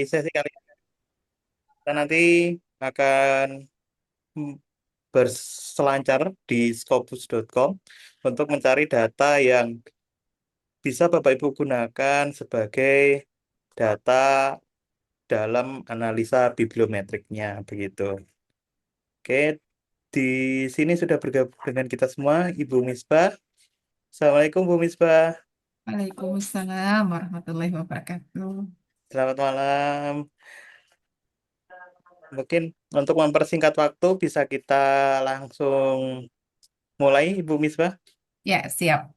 sesi kali ini kita nanti akan mm, berselancar di scopus.com untuk mencari data yang bisa Bapak Ibu gunakan sebagai data dalam analisa bibliometriknya begitu. Oke, di sini sudah bergabung dengan kita semua Ibu Misbah. Assalamualaikum Bu Misbah. Waalaikumsalam warahmatullahi wabarakatuh. Selamat malam. Mungkin untuk mempersingkat waktu bisa kita langsung mulai Ibu Misbah. Ya, siap.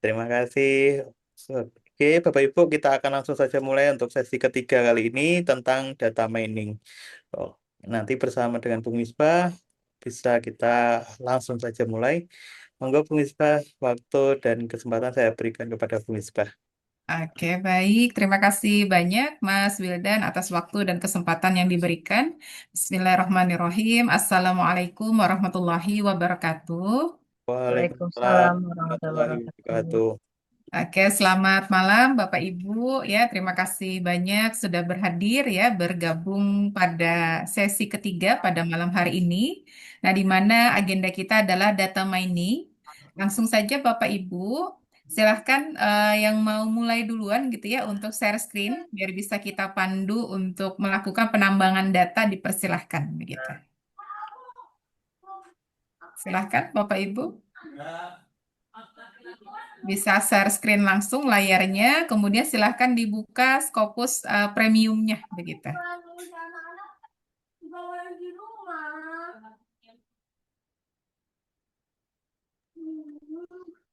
Terima kasih. Oke, Bapak Ibu, kita akan langsung saja mulai untuk sesi ketiga kali ini tentang data mining. Oh, nanti bersama dengan Bung Misbah bisa kita langsung saja mulai. Monggo Bung Misbah, waktu dan kesempatan saya berikan kepada Bung Misbah. Oke, baik. Terima kasih banyak, Mas Wildan, atas waktu dan kesempatan yang diberikan. Bismillahirrahmanirrahim. Assalamualaikum warahmatullahi wabarakatuh. Waalaikumsalam Waalaikumsalam warahmatullahi warahmatullahi wabarakatuh. wabarakatuh. Oke, selamat malam Bapak Ibu ya. Terima kasih banyak sudah berhadir ya, bergabung pada sesi ketiga pada malam hari ini. Nah, di mana agenda kita adalah data mining. Langsung saja Bapak Ibu, silahkan yang mau mulai duluan gitu ya untuk share screen biar bisa kita pandu untuk melakukan penambangan data dipersilahkan begitu. Silahkan Bapak Ibu. Bisa share screen langsung layarnya, kemudian silahkan dibuka Scopus premiumnya begitu.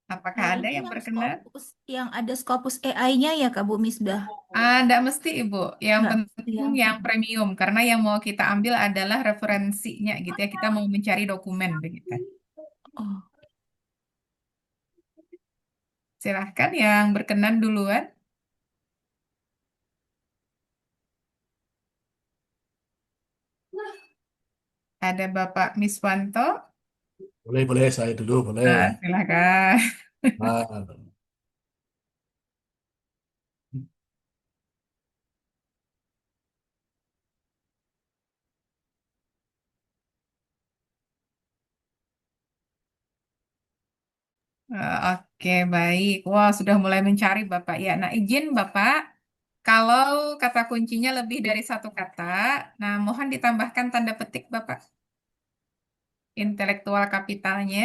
Apakah Nah, ada ini yang berkenan? yang ada Scopus AI-nya ya Kak Bu Misbah? Tidak mesti Ibu, yang Enggak mesti penting yang yang premium karena yang mau kita ambil adalah referensinya gitu ya. Kita mau mencari dokumen begitu. oh, Silahkan yang berkenan duluan. Ada Bapak Miswanto. Boleh, boleh. Saya dulu, boleh. Silahkan. Nah, Oke, baik. Wah, sudah mulai mencari Bapak ya. Nah, izin Bapak, kalau kata kuncinya lebih dari satu kata, nah mohon ditambahkan tanda petik Bapak. Intelektual kapitalnya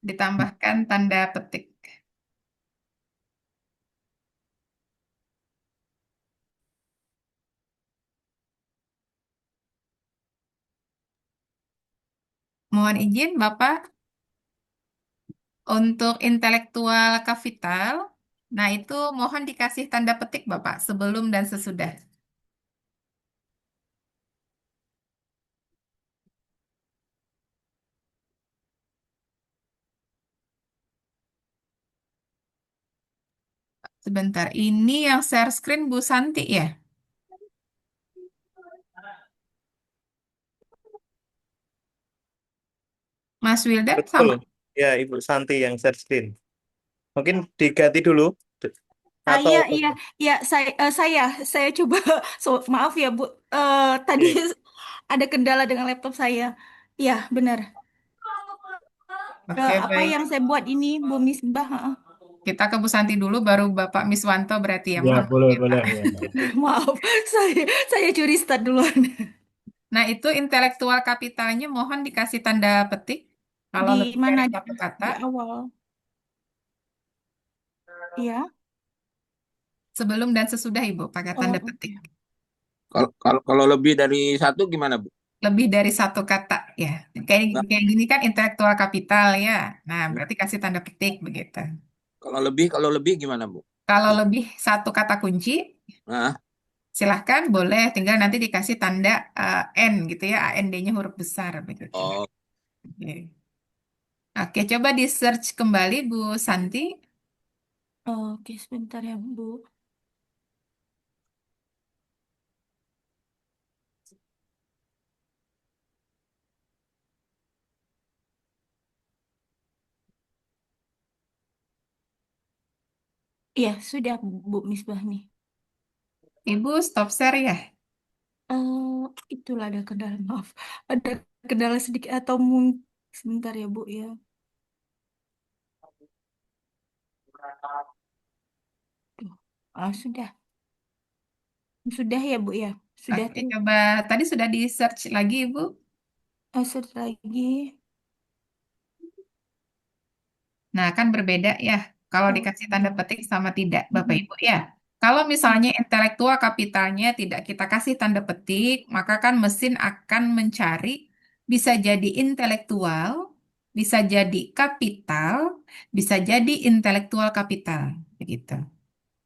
ditambahkan tanda petik. Mohon izin Bapak, untuk intelektual kapital, nah itu mohon dikasih tanda petik Bapak sebelum dan sesudah. Sebentar, ini yang share screen Bu Santi ya? Mas Wildan Betul. sama? Ya, Ibu Santi yang share screen. Mungkin diganti dulu atau iya iya iya saya coba maaf ya Bu. Tadi oke. ada kendala dengan laptop saya. Iya, benar. Oke, Apa baik. yang saya buat ini Bu Misbah? Heeh. Kita ke Bu Santi dulu, baru Bapak Miswanto berarti ya. ya Mohon maaf boleh, ya, Pak. boleh. Ya. Maaf, saya curi start duluan. Nah, itu intelektual kapitalnya mohon dikasih tanda petik. Kalau Di lebih mana dari satu kata, di awal? Iya. sebelum dan sesudah Ibu, pakai tanda Oh, petik. oke. Kalau lebih dari satu gimana, Bu? Lebih dari satu kata, ya. Kayak, Nggak. kayak gini kan intelektual kapital, ya. Nah, berarti kasih tanda petik, begitu. Kalau lebih gimana, Bu? Kalau lebih satu kata kunci, Nah, silahkan boleh. Tinggal nanti dikasih tanda N gitu ya, AND-nya huruf besar, begitu. oh, Oke. Oke, coba di search kembali Bu Santi. Oke, sebentar ya, Bu. Iya, sudah Bu Misbah nih. Ibu stop share ya? Eh, itulah ada kendala, maaf. Ada kendala sedikit atau sebentar ya Bu ya. Tuh. Sudah. Sudah ya Bu ya. Sudah Oke, tuh. coba tadi sudah di search lagi Ibu. Search lagi. Nah, kan berbeda ya kalau Oh, dikasih tanda iya. petik sama tidak, Bapak Mm-mm. Ibu ya. Kalau Iya. misalnya intelektual kapitalnya tidak kita kasih tanda petik, maka kan mesin akan mencari bisa jadi intelektual, bisa jadi kapital, bisa jadi intelektual kapital, begitu.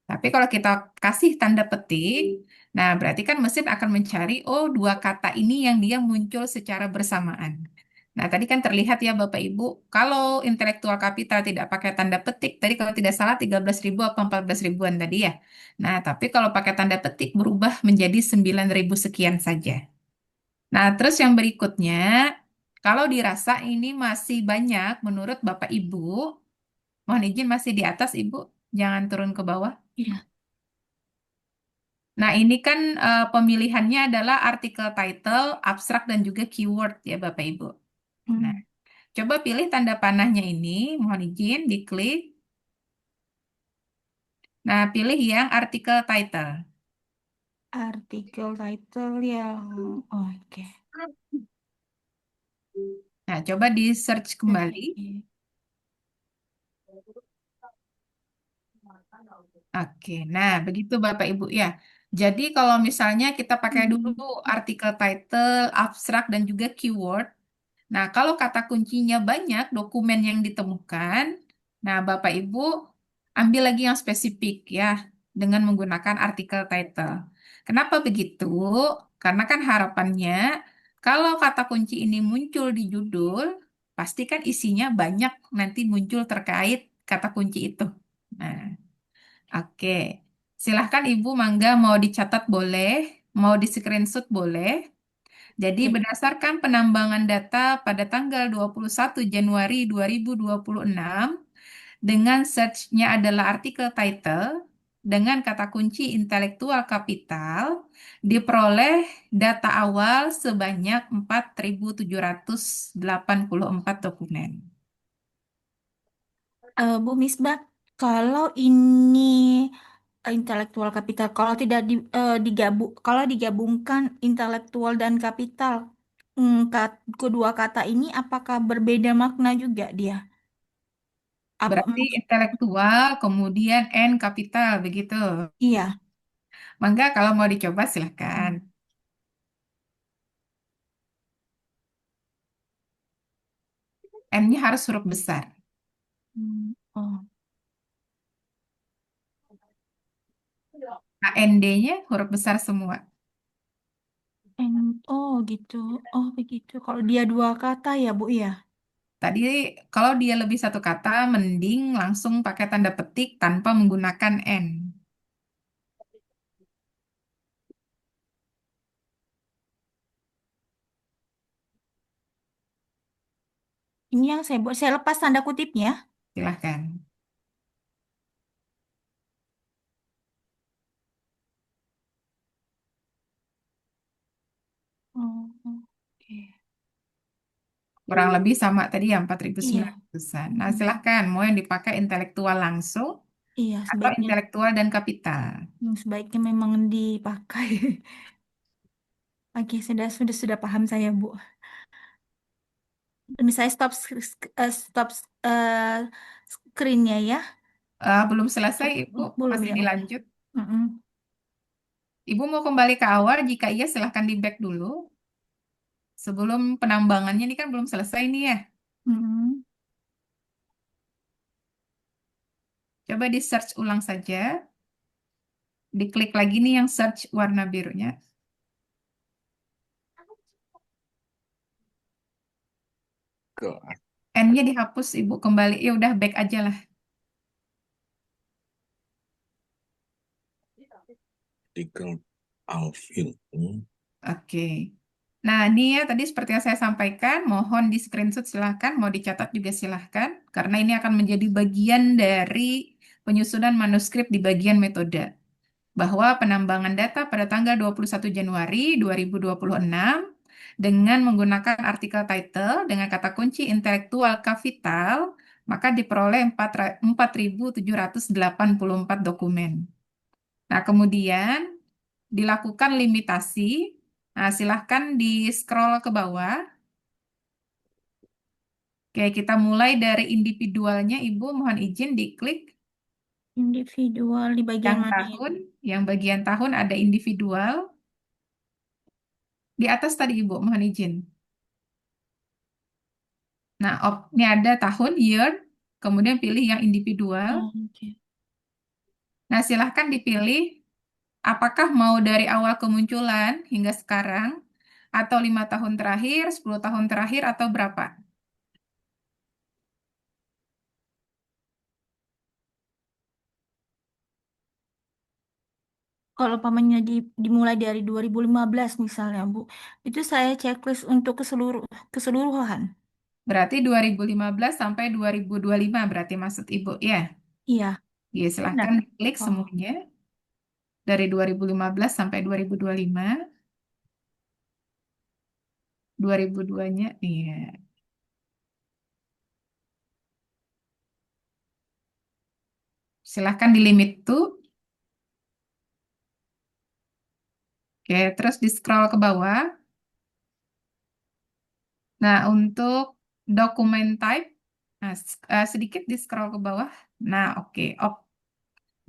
Tapi kalau kita kasih tanda petik, nah berarti kan mesin akan mencari, oh dua kata ini yang dia muncul secara bersamaan. Nah tadi kan terlihat ya Bapak Ibu, kalau intelektual kapital tidak pakai tanda petik, tadi kalau tidak salah 13.000 atau 14 ribuan tadi ya. Nah tapi kalau pakai tanda petik berubah menjadi 9.000 sekian saja. Nah terus yang berikutnya, kalau dirasa ini masih banyak menurut Bapak Ibu, mohon izin masih di atas Ibu, jangan turun ke bawah. Iya. Nah, ini kan pemilihannya adalah artikel title, abstrak, dan juga keyword ya Bapak Ibu. Nah, Hmm. coba pilih tanda panahnya ini, mohon izin, diklik. Nah, pilih yang artikel title. Artikel title yang oke. Nah, coba di search Search kembali. lagi. Oke, nah begitu Bapak Ibu ya. Jadi kalau misalnya kita pakai dulu Hmm. artikel title, abstrak, dan juga keyword. Nah, kalau kata kuncinya banyak dokumen yang ditemukan, nah Bapak Ibu ambil lagi yang spesifik ya dengan menggunakan artikel title. Kenapa begitu? Karena kan harapannya kalau kata kunci ini muncul di judul, pastikan isinya banyak nanti muncul terkait kata kunci itu. Nah, oke. Silahkan Ibu Mangga mau dicatat boleh, mau di screenshot boleh. Jadi Oke. berdasarkan penambangan data pada tanggal 21 Januari 2026 dengan search-nya adalah artikel title dengan kata kunci intelektual kapital diperoleh data awal sebanyak 4.784 dokumen. Bu Misbah, kalau ini intelektual kapital, kalau tidak kalau digabungkan intelektual dan kapital, kedua kata ini apakah berbeda makna juga dia? Apa Berarti maksud? intelektual kemudian N kapital begitu. Iya. Mangga kalau mau dicoba silahkan. Hmm. N-nya harus huruf besar. Oh. AND-nya huruf besar semua. Oh gitu. Oh begitu. Kalau dia dua kata ya Bu ya. Tadi kalau dia lebih satu kata, mending langsung pakai tanda petik tanpa menggunakan N. Ini yang saya buat. Saya lepas tanda kutipnya. Silahkan. Oh, oke. Kurang lebih sama tadi ya Iya. 4.900-an. Nah, Mm. silahkan. Mau yang dipakai intelektual langsung Iya, atau sebaiknya intelektual dan kapital. sebaiknya memang dipakai. Oke, sudah paham saya, Bu. Misalnya stop screen-nya ya. Belum selesai, Stop. Ibu. Oh, belum Masih ya, oke. dilanjut. Mm-mm. Ibu mau kembali ke awal? Jika iya, silahkan di back dulu. Sebelum penambangannya ini kan belum selesai nih ya. Mm-mm. Coba di search ulang saja. Diklik lagi nih yang search warna birunya. Ke N-nya dihapus, Ibu. Kembali. Ya udah back aja lah. artikel Alvin. Oke. Nah, ini ya tadi seperti yang saya sampaikan, mohon di screenshot silahkan, mau dicatat juga silahkan, karena ini akan menjadi bagian dari penyusunan manuskrip di bagian metode bahwa penambangan data pada tanggal 21 Januari 2026 dengan menggunakan artikel title dengan kata kunci intelektual kapital, maka diperoleh 4.784 dokumen. Nah, kemudian dilakukan limitasi. Nah, silahkan di scroll ke bawah. Oke, kita mulai dari individualnya, Ibu. Mohon izin diklik Individual di bagian yang mana ya? tahun. Yang bagian tahun ada individual. Di atas tadi, Ibu, mohon izin. Nah, ini ada tahun, year, kemudian pilih yang individual. Oh, oke. Nah, silahkan dipilih apakah mau dari awal kemunculan hingga sekarang, atau 5 tahun terakhir, 10 tahun terakhir, atau berapa? Kalau pamannya dimulai dari 2015 misalnya, Bu, itu saya checklist untuk keseluruhan. Berarti 2015 sampai 2025 berarti maksud Ibu ya? Iya, Ya, benar. silahkan klik Oh, semuanya dari 2015 sampai 2025. 2002-nya, iya. Silahkan di limit tuh. Oke, terus di scroll ke bawah. Nah, untuk dokumen type, nah, sedikit di scroll ke bawah. Nah, oke.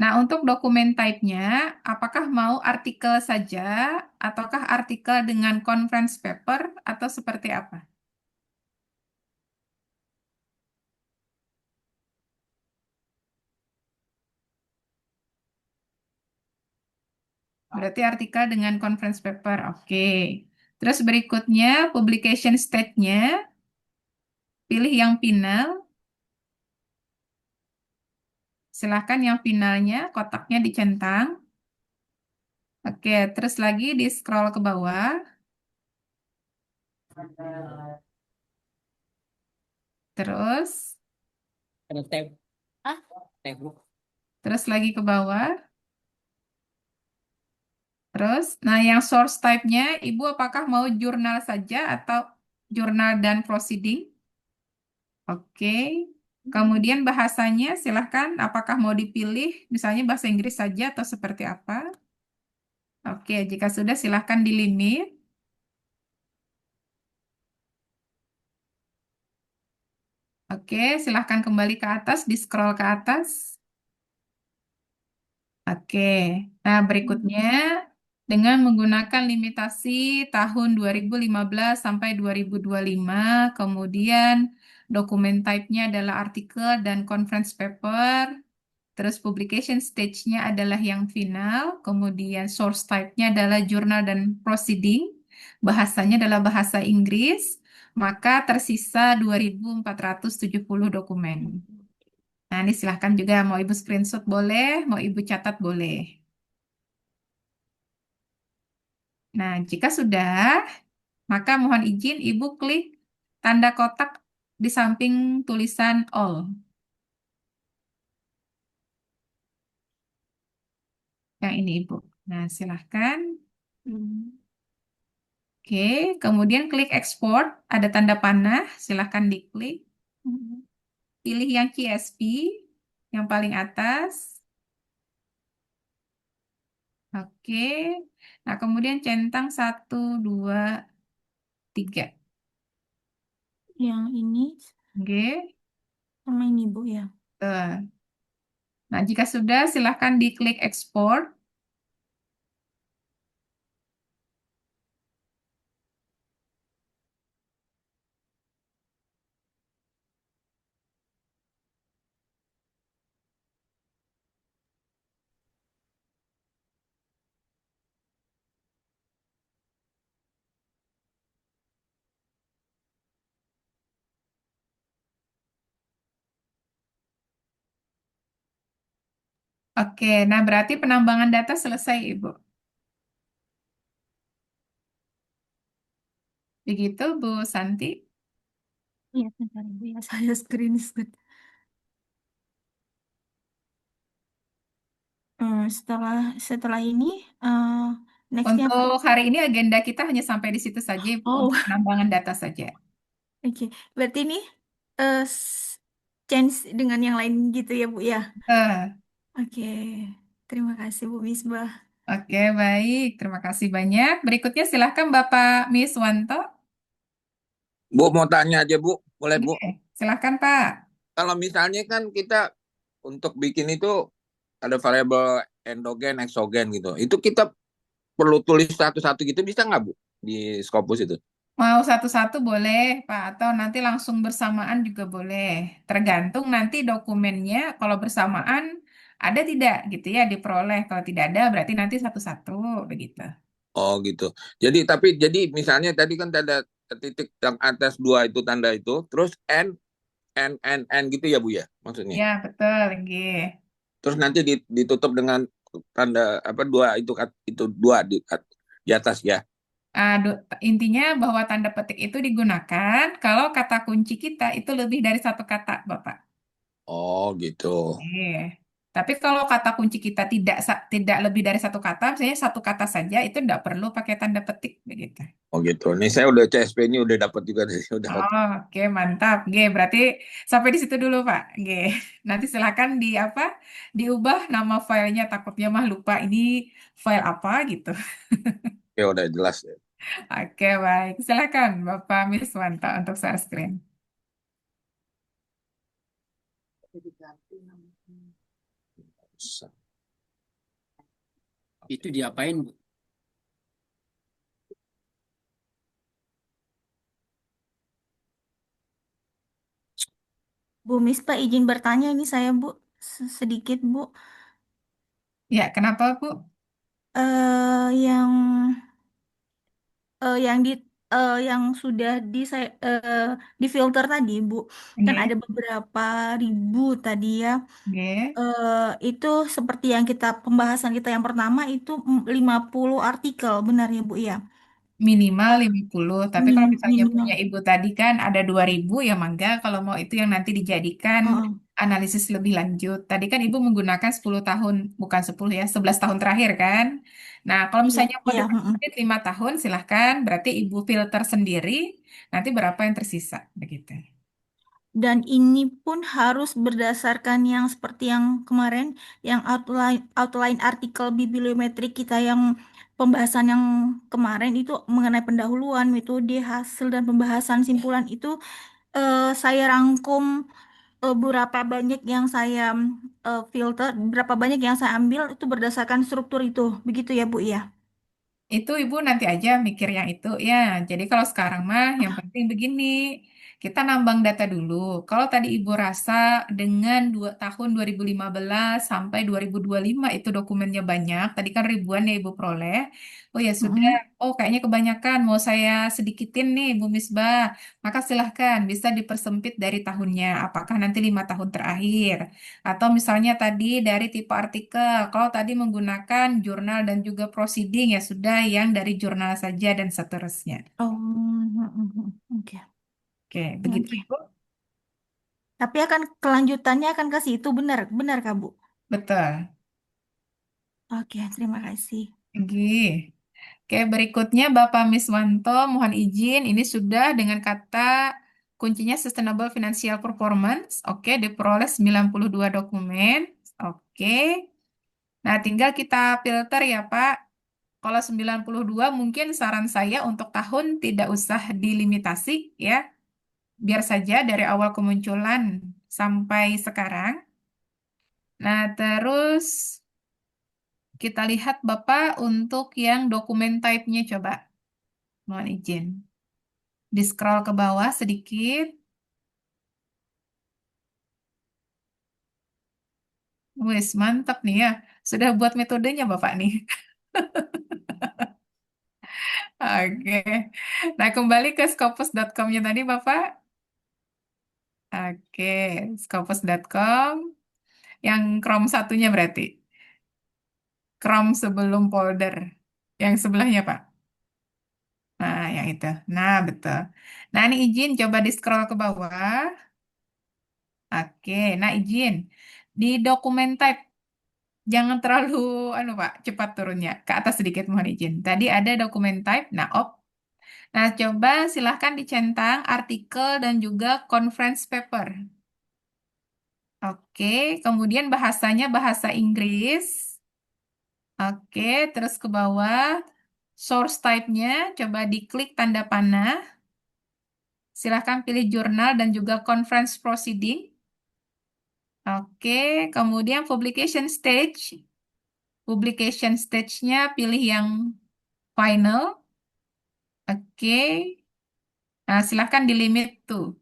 Nah, untuk dokumen type-nya, apakah mau artikel saja, ataukah artikel dengan conference paper, atau seperti apa? Berarti artikel dengan conference paper, oke. Terus berikutnya, publication state-nya, pilih yang final. Silahkan yang finalnya, kotaknya dicentang. Oke, terus lagi di scroll ke bawah. Terus, Ada tab, ah, terus lagi ke bawah. Terus, nah yang source type-nya, Ibu apakah mau jurnal saja atau jurnal dan proceeding? Oke. Kemudian bahasanya silahkan apakah mau dipilih misalnya bahasa Inggris saja atau seperti apa? Oke, jika sudah silahkan di limit. Oke, silahkan kembali ke atas, di scroll ke atas. Oke, nah berikutnya dengan menggunakan limitasi tahun 2015 sampai 2025, kemudian dokumen type-nya adalah artikel dan conference paper, terus publication stage-nya adalah yang final, kemudian source type-nya adalah journal dan proceeding, bahasanya adalah bahasa Inggris, maka tersisa 2.470 dokumen. Nah, ini silahkan juga mau Ibu screenshot boleh, mau Ibu catat boleh. Nah, jika sudah, maka mohon izin Ibu klik tanda kotak di samping tulisan all. Yang ini Ibu. Nah, silahkan. hmm, Oke, kemudian klik export, ada tanda panah, silahkan diklik. hmm. Pilih yang CSV, yang paling atas. Oke, nah kemudian centang 1, 2, 3. Yang ini Oke, sama ini, Bu, ya. tuh. Nah, jika sudah, silahkan diklik export. Oke, nah berarti penambangan data selesai, Ibu. Begitu, Bu Santi. Iya, bentar, Bu, ya. Saya screenshot. setelah setelah ini, eh nextnya apa? Untuk hari ini agenda kita hanya sampai di situ saja, Ibu, Oh, untuk penambangan data saja. oke. Berarti ini change dengan yang lain gitu ya, Bu ya? Eh, Oke. Terima kasih, Bu Misbah. Oke, baik. Terima kasih banyak. Berikutnya silahkan Bapak Miswanto. Bu mau tanya aja Bu, boleh Bu? Oke, silahkan Pak. Kalau misalnya kan kita untuk bikin itu ada variabel endogen, eksogen gitu. Itu kita perlu tulis satu-satu gitu bisa nggak Bu di Scopus itu? Mau satu-satu boleh, Pak, atau nanti langsung bersamaan juga boleh. Tergantung nanti dokumennya, kalau bersamaan ada tidak gitu ya diperoleh. Kalau tidak ada berarti nanti satu-satu begitu. Oh gitu. Jadi misalnya tadi kan tanda titik yang atas dua itu tanda itu, terus N gitu ya Bu ya maksudnya. Ya, betul, nggih. Terus nanti ditutup dengan tanda apa dua itu dua di atas ya. Intinya bahwa tanda petik itu digunakan kalau kata kunci kita itu lebih dari satu kata, Bapak. Oh gitu. Iya. Tapi kalau kata kunci kita tidak lebih dari satu kata, misalnya satu kata saja, itu tidak perlu pakai tanda petik begitu. Oh gitu. Nih saya udah CSP-nya udah dapat juga dari udah oke. Oh, oke, mantap. G, berarti sampai di situ dulu, Pak. G. Nanti silakan di apa? Diubah nama filenya, takutnya mah lupa ini file apa gitu. Oke, udah jelas ya. Oke, baik. Silakan Bapak Miswanto untuk share screen. Itu diapain, Bu? Bu Misbah izin bertanya ini saya, Bu. Sedikit, Bu. Ya, kenapa, Bu? Yang yang yang sudah di filter tadi, Bu. Kan G, ada beberapa ribu tadi ya. G. Itu seperti yang pembahasan kita yang pertama itu 50 artikel, benar ya, Bu ya? Minimal 50. Tapi kalau misalnya punya Minimal. ibu tadi kan ada 2.000 ya mangga kalau mau itu yang nanti dijadikan Heeh. analisis lebih lanjut. Tadi kan ibu menggunakan 10 tahun, bukan 10 ya, 11 tahun terakhir kan. Nah, kalau Iya, misalnya mau iya. Heeh. dipersulit 5 tahun silahkan, berarti ibu filter sendiri, nanti berapa yang tersisa, begitu. Dan ini pun harus berdasarkan yang seperti yang kemarin, yang outline artikel bibliometrik kita yang pembahasan yang kemarin itu mengenai pendahuluan, metode, hasil, dan pembahasan simpulan itu saya rangkum berapa banyak yang saya filter, berapa banyak yang saya ambil itu berdasarkan struktur itu. Begitu ya, Bu ya? Itu ibu nanti aja mikir yang itu ya. Jadi kalau sekarang mah yang penting begini, kita nambang data dulu. Kalau tadi ibu rasa dengan 2 tahun 2015 sampai 2025 itu dokumennya banyak, tadi kan ribuan ya ibu peroleh. Oh ya sudah, Mm-mm. oh kayaknya kebanyakan, mau saya sedikitin nih Bu Misbah. Maka silahkan bisa dipersempit dari tahunnya. Apakah nanti 5 tahun terakhir? Atau misalnya tadi dari tipe artikel, kalau tadi menggunakan jurnal dan juga proceeding ya sudah yang dari jurnal saja dan seterusnya. Oh, oke. Oke, begitu Oke. Ibu? Tapi akan kelanjutannya akan ke situ, benar, benar Kak, Bu? Betul. Oke, terima kasih. Oke. Oke, berikutnya Bapak Miswanto, mohon izin, ini sudah dengan kata kuncinya Sustainable Financial Performance. Oke, diperoleh 92 dokumen. Oke. Nah, tinggal kita filter ya Pak. Kalau 92 mungkin saran saya untuk tahun tidak usah dilimitasi ya. Biar saja dari awal kemunculan sampai sekarang. Nah, terus kita lihat Bapak untuk yang dokumen type-nya coba. Mohon izin. Di scroll ke bawah sedikit. Wis, mantap nih ya. Sudah buat metodenya Bapak nih. Oke. Nah, kembali ke scopus.com-nya tadi Bapak. Oke, scopus.com. Yang Chrome satunya berarti. Chrome sebelum folder. Yang sebelahnya, Pak. Nah, yang itu. Nah, betul. Nah, ini izin coba di-scroll ke bawah. Oke, nah izin. Di dokumen type. jangan terlalu Pak, cepat turunnya. Ke atas sedikit mohon izin. Tadi ada dokumen type. Nah, Nah, coba silahkan dicentang artikel dan juga conference paper. Oke, kemudian bahasanya bahasa Inggris. Oke, terus ke bawah. Source type-nya, coba diklik tanda panah. Silahkan pilih jurnal dan juga conference proceeding. Oke, kemudian publication stage. Publication stage-nya pilih yang final. Oke, nah silahkan di limit tuh.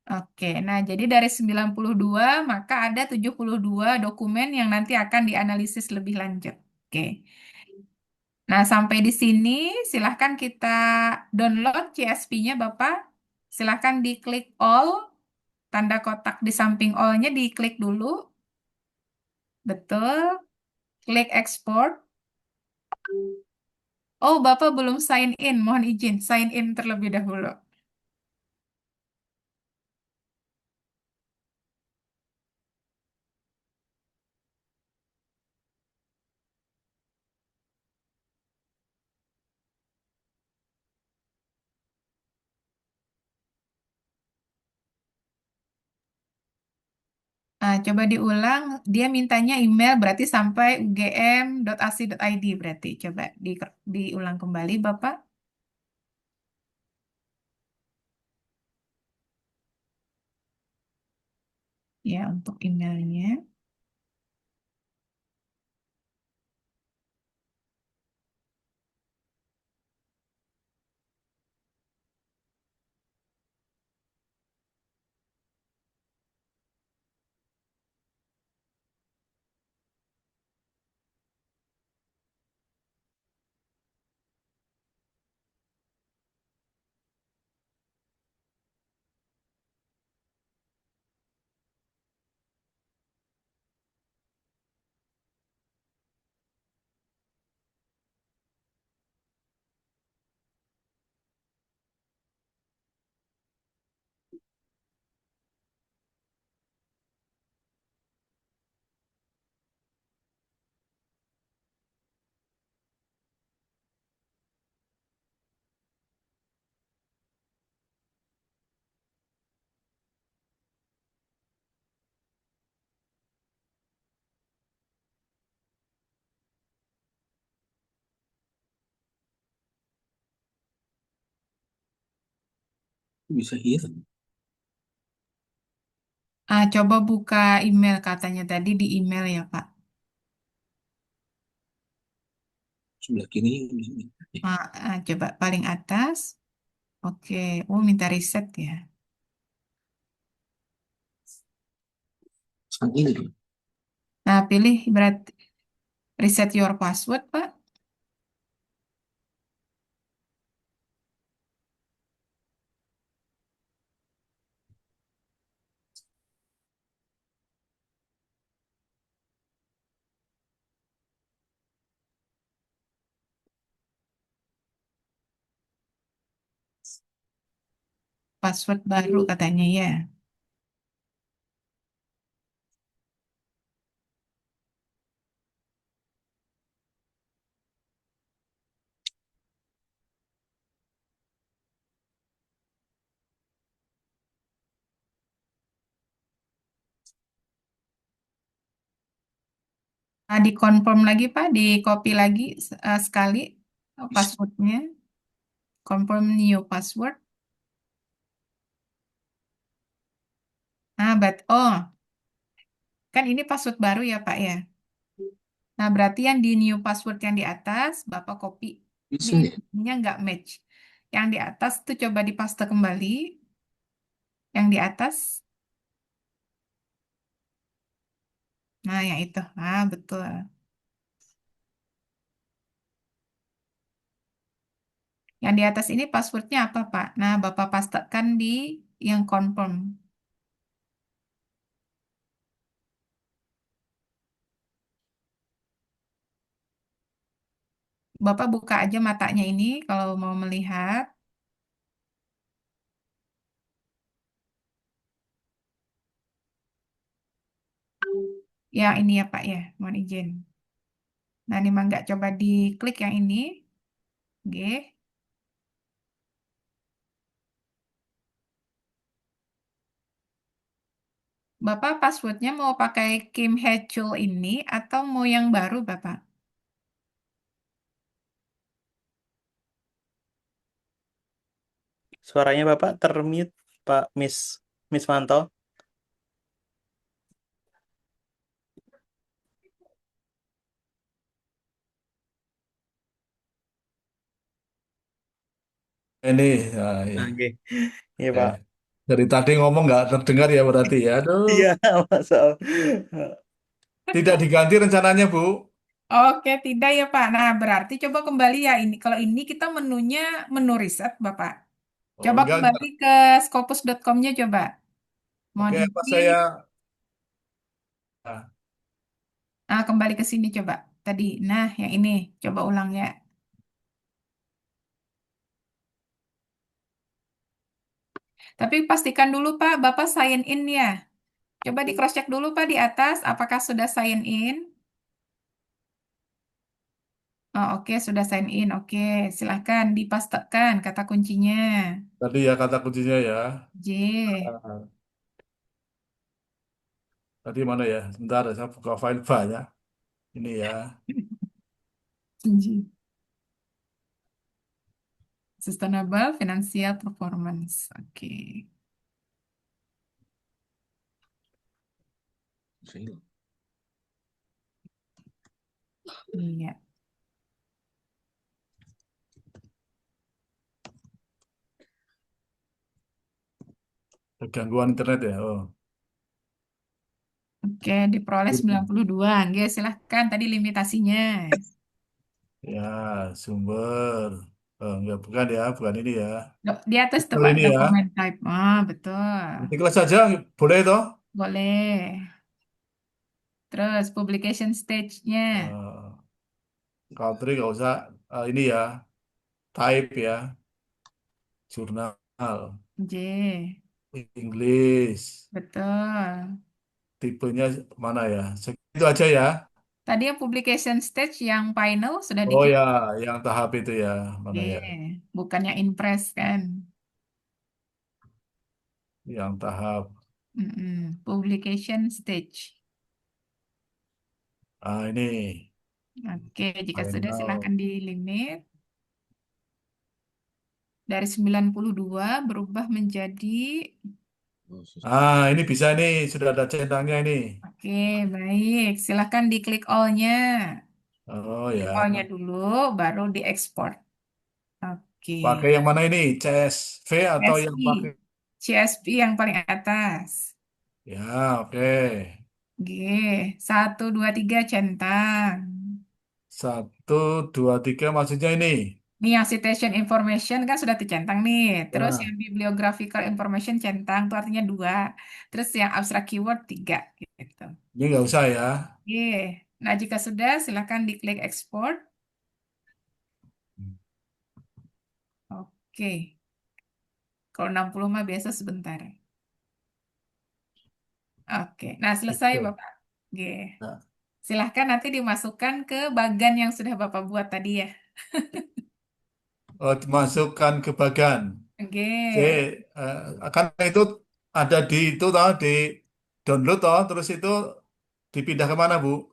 Oke, nah jadi dari 92 maka ada 72 dokumen yang nanti akan dianalisis lebih lanjut. Oke. Nah, sampai di sini silahkan kita download CSV-nya Bapak. Silahkan diklik all, tanda kotak di samping all-nya diklik dulu. Betul. Klik export. Oh, Bapak belum sign in. Mohon izin, sign in terlebih dahulu. Nah, coba diulang. Dia mintanya email berarti sampai ugm.ac.id berarti. Coba diulang kembali, Bapak. Ya, untuk emailnya. Bisa hilang. Coba buka email katanya tadi di email ya, Pak. Sebelah kiri. Coba paling atas. Oke, oh minta reset ya. Sekarang ini dulu. Nah, pilih berarti reset your password, Pak. Password baru katanya ya. Di confirm lagi, Pak. Di copy lagi sekali passwordnya. Confirm new password. Kan ini password baru ya, Pak ya. Nah, berarti yang di new password yang di atas, Bapak copy. Bisa ya? Ini nggak match. Yang di atas tuh coba dipaste kembali. Yang di atas. Nah, yang itu. Betul. Yang di atas ini passwordnya apa, Pak? Nah, Bapak pastekan di yang confirm. Bapak buka aja matanya ini kalau mau melihat. Ya, ini ya Pak ya, mohon izin. Nah, ini mah nggak coba diklik yang ini. Oke. Bapak passwordnya mau pakai Kim Hechul ini atau mau yang baru, Bapak? Suaranya Bapak termute, Pak Miss Manto. Ini, ya. Oke. Iya, Ya. Pak. Dari tadi ngomong nggak terdengar ya berarti ya. Aduh, Iya, masalah. tidak diganti rencananya, Bu. Oke, tidak ya Pak. Nah, berarti coba kembali ya ini. Kalau ini kita menunya menu riset, Bapak. Oh, Coba kembali enggak. ke scopus.com-nya coba. Mohon Oke, apa izin. saya nah, Ah, kembali ke sini coba. Tadi. Nah, yang ini. Coba ulang ya. Tapi pastikan dulu Pak, Bapak sign in ya. Coba di cross check dulu Pak di atas, apakah sudah sign in? Oh, oke, sudah sign in. Oke, silahkan dipastekan kata kuncinya. tadi ya kata kuncinya ya. J. Ah, tadi mana ya? Sebentar, saya buka file banyak. Ini ya. J. Sustainable Financial Performance. Oke. Iya. Gangguan internet ya. Oh. Oke, diperoleh 92. Oke, silahkan tadi limitasinya. Ya, sumber. Oh, enggak, bukan ya, bukan ini ya. Di atas tuh Betul Pak, ini ya. dokumen type. Ah, betul. Ikhlas saja, boleh toh? Boleh. Terus publication stage-nya. Eh, country nggak usah. Ini ya, type ya, jurnal, J. English, Betul. tipenya mana ya? Segitu aja ya. Tadi yang publication stage yang final sudah Oh diklik. ya, yang tahap itu ya, mana ya? Bukan yang impress kan. Yang tahap. Publication stage. Ini Oke, jika sudah final. silahkan di limit. Dari 92 berubah menjadi. Ini bisa nih, sudah ada centangnya ini. Oke, baik. Silahkan diklik all-nya. Oh Klik ya, all-nya dulu, baru diekspor. Oke. pakai yang mana ini? CSV atau yang CSP. pakai? CSP yang paling atas. Ya, oke. G. 1, 2, 3 centang. 1, 2, 3 maksudnya ini. Nih yang citation information kan sudah dicentang nih. Terus Ya, yang bibliographical information centang itu artinya 2. Terus yang abstract keyword 3 gitu. ini nggak usah ya. Oke. Nah, jika sudah silakan diklik export. Oke. Kalau 60 mah biasa sebentar. Oke. Nah, selesai Oke. Bapak. Oke. Nah, Silahkan nanti dimasukkan ke bagan yang sudah Bapak buat tadi ya. dimasukkan ke bagan. Oke. C, karena itu ada di itu toh, di download toh, terus itu dipindah kemana, Bu?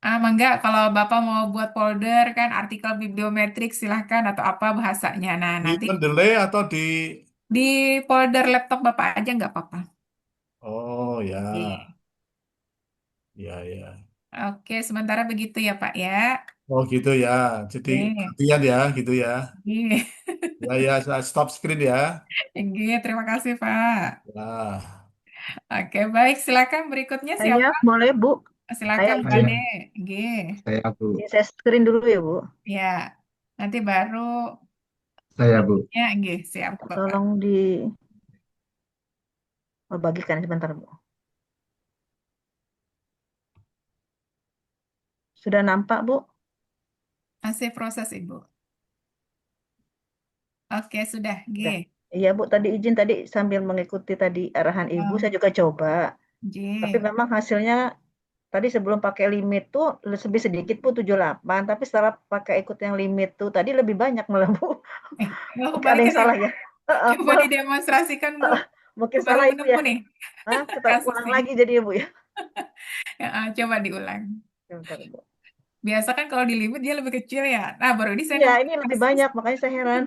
Mangga kalau Bapak mau buat folder kan artikel bibliometrik silahkan atau apa bahasanya. Nah, Di nanti Mendeley atau di di folder laptop Bapak aja nggak apa-apa. Oh Iya. ya, ya ya. Oke, sementara begitu ya Pak ya. Oh gitu ya. Jadi Oke. gantian ya, gitu ya. Iya. Ya ya, saya stop screen ya. Oke, terima kasih Pak. Nah, Oke, baik. Silakan berikutnya Saya siapa? boleh, Bu. Saya Silakan Pak izin. Ade. Oke. Saya Bu, Izin saya screen dulu ya, Bu. Ya, nanti baru saya Bu. ya, oke, siap Bapak. Tolong bagikan sebentar, Bu. Sudah nampak, Bu? Masih proses Ibu. Oke, sudah. Sudah. G. Iya, Bu. Tadi izin tadi sambil mengikuti tadi arahan Ibu, Oh, saya juga coba. Tapi J. memang hasilnya tadi sebelum pakai limit tuh lebih sedikit Bu 78, tapi setelah pakai ikut yang limit tuh tadi lebih banyak malah Bu. Mau Mungkin ada yang kebalikan ya, salah Bu? ya. Heeh, Coba malah didemonstrasikan, Bu. mungkin Baru salah itu menemu ya. nih Hah, kita ulang kasusnya. lagi jadi ya Bu ya. Ya, coba diulang. Bentar, Bu. Biasa kan kalau di limit dia lebih kecil ya. Nah, baru ini saya Iya, nemu ini lebih kasus. banyak makanya saya heran.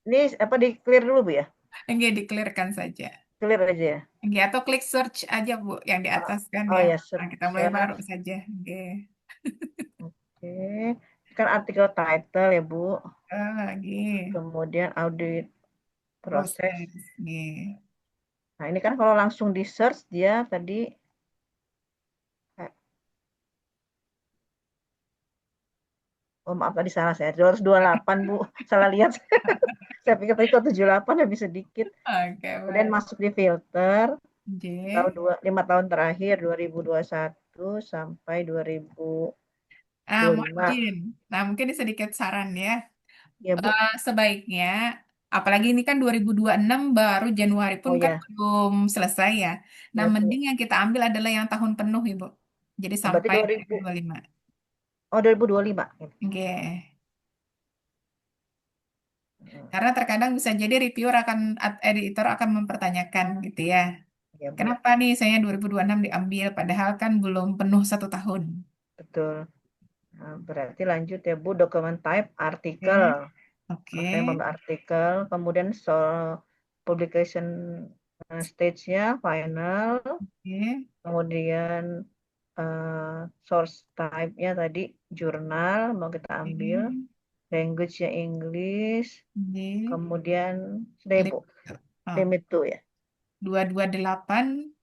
Ini apa di clear dulu Bu ya? Enggak, dikelirkan saja. Clear aja ya. Enggak, atau klik search aja, Bu, yang di Oh, atas kan oh ya. ya, Nah, kita mulai baru search. saja. Oke. Oke. Kan artikel title ya Bu. Lagi Kemudian audit proses. proses. Oke. Nah, ini kan kalau langsung di search dia tadi oh maaf tadi salah saya 228 Bu. Salah lihat. Saya pikir tadi kok 78 lebih sedikit. Oke, Kemudian baik. masuk di filter Oke. tahun 5 tahun terakhir 2021 sampai 2025. Mohon izin. Nah, mungkin ini sedikit saran ya. Ya Bu. Sebaiknya, apalagi ini kan 2026 baru Januari pun Oh kan ya, belum selesai ya. Nah, ya Bu. mending yang kita ambil adalah yang tahun penuh, Ibu. Jadi Oh, berarti sampai 2000. 2025. Oh 2025. Oke. Hmm, Karena terkadang bisa jadi reviewer editor akan mempertanyakan gitu ya. ya Bu. Kenapa nih saya 2026 diambil padahal kan belum penuh 1 tahun. Betul. Nah, berarti lanjut ya Bu, document type artikel. Oke. Oke. Makanya pembuat artikel, kemudian soal publication stage-nya final, Oke. kemudian source type-nya tadi jurnal mau kita ambil, Oke. language-nya English, Oke. kemudian sudah ya Bu, Lim- Oh, limit tuh ya. 228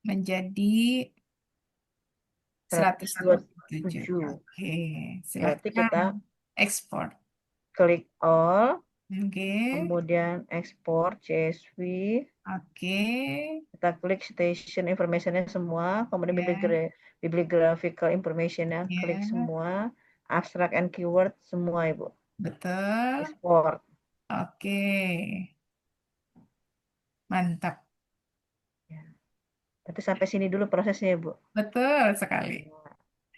menjadi 127. 127. Oke, Berarti kita silakan ekspor. klik all, Oke, kemudian export CSV, oke, kita klik station information-nya semua, kemudian ya, bibliographical information-nya klik ya, semua, abstract and keyword semua Ibu. betul. Export. Oke, mantap. Ya. Berarti sampai sini dulu prosesnya Ibu. Betul sekali.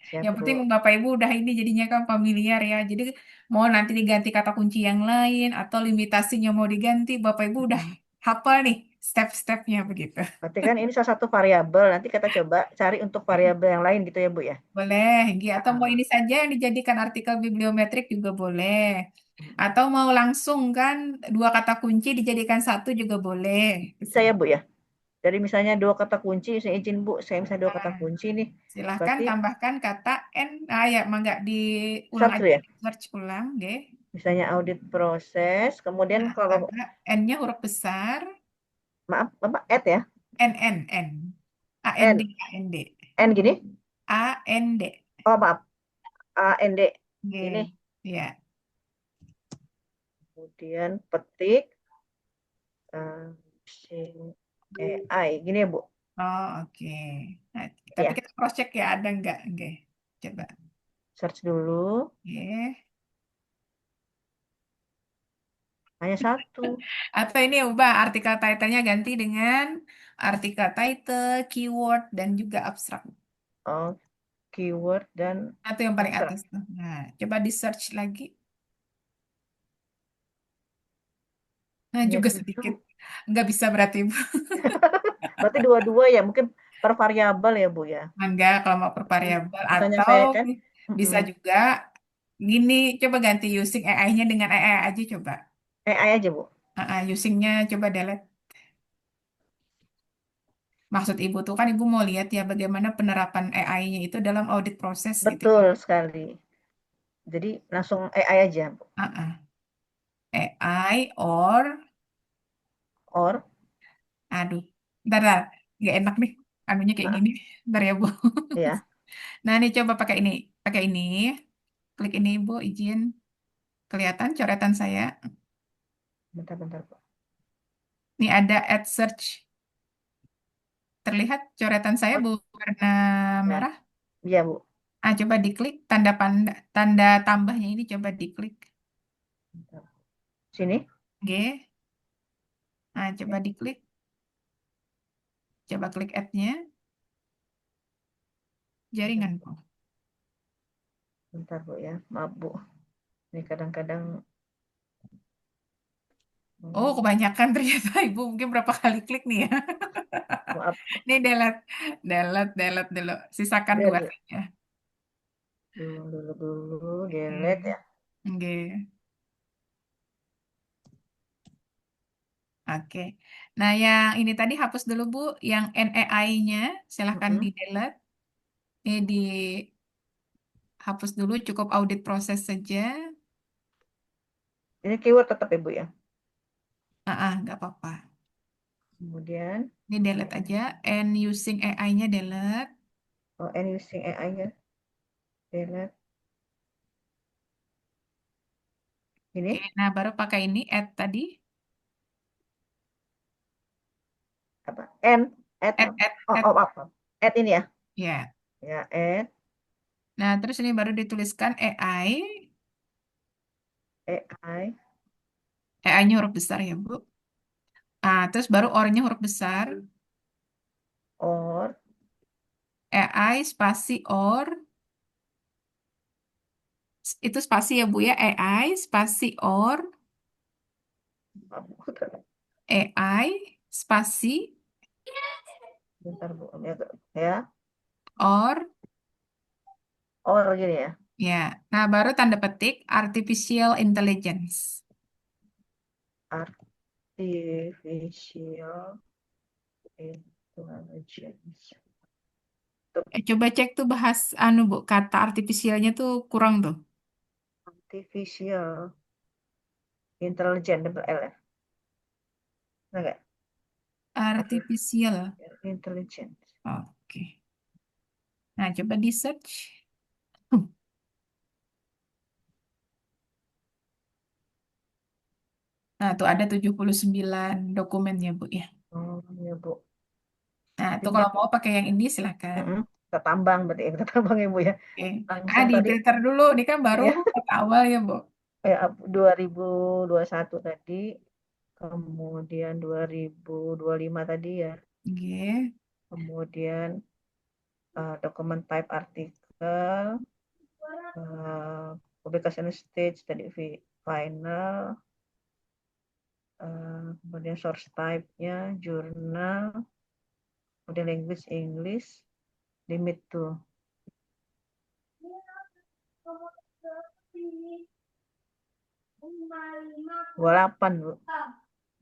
Siap Yang Bu. penting Bapak Ibu udah ini jadinya kan familiar ya. Jadi mau nanti diganti kata kunci yang lain atau limitasinya mau diganti, Bapak Ibu udah hafal nih step-stepnya begitu. Berarti kan ini salah satu variabel. Nanti kita coba cari untuk variabel yang lain gitu ya Bu ya. Boleh, Gi. Atau mau Ah, ini saja yang dijadikan artikel bibliometrik juga boleh. Atau mau langsung kan dua kata kunci dijadikan satu juga boleh. bisa ya Bu ya. Jadi misalnya 2 kata kunci, saya izin Bu, saya misalnya 2 kata Nah, kunci nih. silahkan Berarti tambahkan kata N. Ya, mangga diulang satu aja, ya. di search ulang, deh. Misalnya audit proses, kemudian Nah, kalau tambah N-nya huruf besar, maaf Bapak add ya. N. N. AND. N gini. AND. Oh maaf. AND. Ini. Oke. Ya. Kemudian petik mesin AI. Gini ya Bu. Oh, oke. Nah, tapi Ya. kita cross check ya, ada nggak? Oke. Coba. Search dulu. Oke. Hanya satu. Atau ini ubah artikel title-nya ganti dengan artikel title, keyword, dan juga abstrak. Oh, keyword dan Atau yang paling abstrak. atas tuh. Nah, coba di search lagi. Nah, Hanya juga 7. sedikit. Nggak bisa berarti, Bu. Berarti dua-dua ya. Mungkin per variabel ya Bu ya. Enggak, kalau mau per variabel. Misalnya Atau saya kan. bisa juga gini, coba ganti using AI-nya dengan AI aja coba. AI aja Bu. Usingnya coba delete. Maksud Ibu tuh kan Ibu mau lihat ya bagaimana penerapan AI-nya itu dalam audit proses gitu ya. Betul sekali. Jadi langsung AI aja Bu. Ah, ah. AI Or aduh, bentar, nggak enak nih, anunya kayak ah, gini, bentar ya Bu. ya. Nah nih coba pakai ini, klik ini Bu, izin, kelihatan coretan saya. Bentar-bentar Bu. Nih ada add search, terlihat coretan saya Oh, Bu warna ya. merah. Iya Bu. Coba diklik tanda tambahnya ini coba diklik. Bentar. Sini. G. Coba diklik, coba klik add-nya. Jaringan, Bu. Bentar Bu ya, maaf Bu. Ini kadang-kadang Oh, kebanyakan ternyata Ibu. Mungkin berapa kali klik nih ya. maaf Ini delete, delete, delete dulu. Sisakan dua dulu saja. dulu delete ya. Oke. Oke. Nah, yang ini tadi hapus dulu, Bu. Yang NEI-nya silahkan Mm-mm. di-delete. Ini dihapus dulu, cukup audit proses saja. Ini keyword tetap Ibu ya. Nggak apa-apa. Kemudian Ini delete aja. And using AI-nya delete. and using AI ya. Delete. Ini Oke, nah baru pakai ini, add tadi. apa? Add Add, add, oh, add. apa? Add ini ya. Ya. Ya, add Nah, terus ini baru dituliskan AI. AI AI-nya huruf besar ya, Bu. Terus baru OR-nya huruf besar. or AI spasi OR. Itu spasi ya, Bu ya. AI spasi OR. AI spasi bentar Bu. Ya, OR. or gini ya. Ya. Nah, baru tanda petik artificial intelligence. Artificial intelligence. Coba cek tuh bahas Bu, kata artifisialnya tuh kurang tuh. Artificial intelligence double L ya. Nah, enggak? Artificial. Intelligence. Oke. Nah, coba di search. Nah, tuh ada 79 dokumennya, Bu ya. Oh, ya Bu. Nah, tuh Ini kalau mau pakai yang ini silahkan. kita tambang berarti ya, kita tambang ya Bu ya. Oke. Langsung Di tadi filter dulu. Ini kan baru ya, kata awal ya, Bu. ya 2021 tadi, kemudian 2025 tadi ya, Oke. kemudian dokumen type artikel, publication stage tadi final, kemudian source type-nya jurnal, kemudian language English, limit tuh 28 Bu.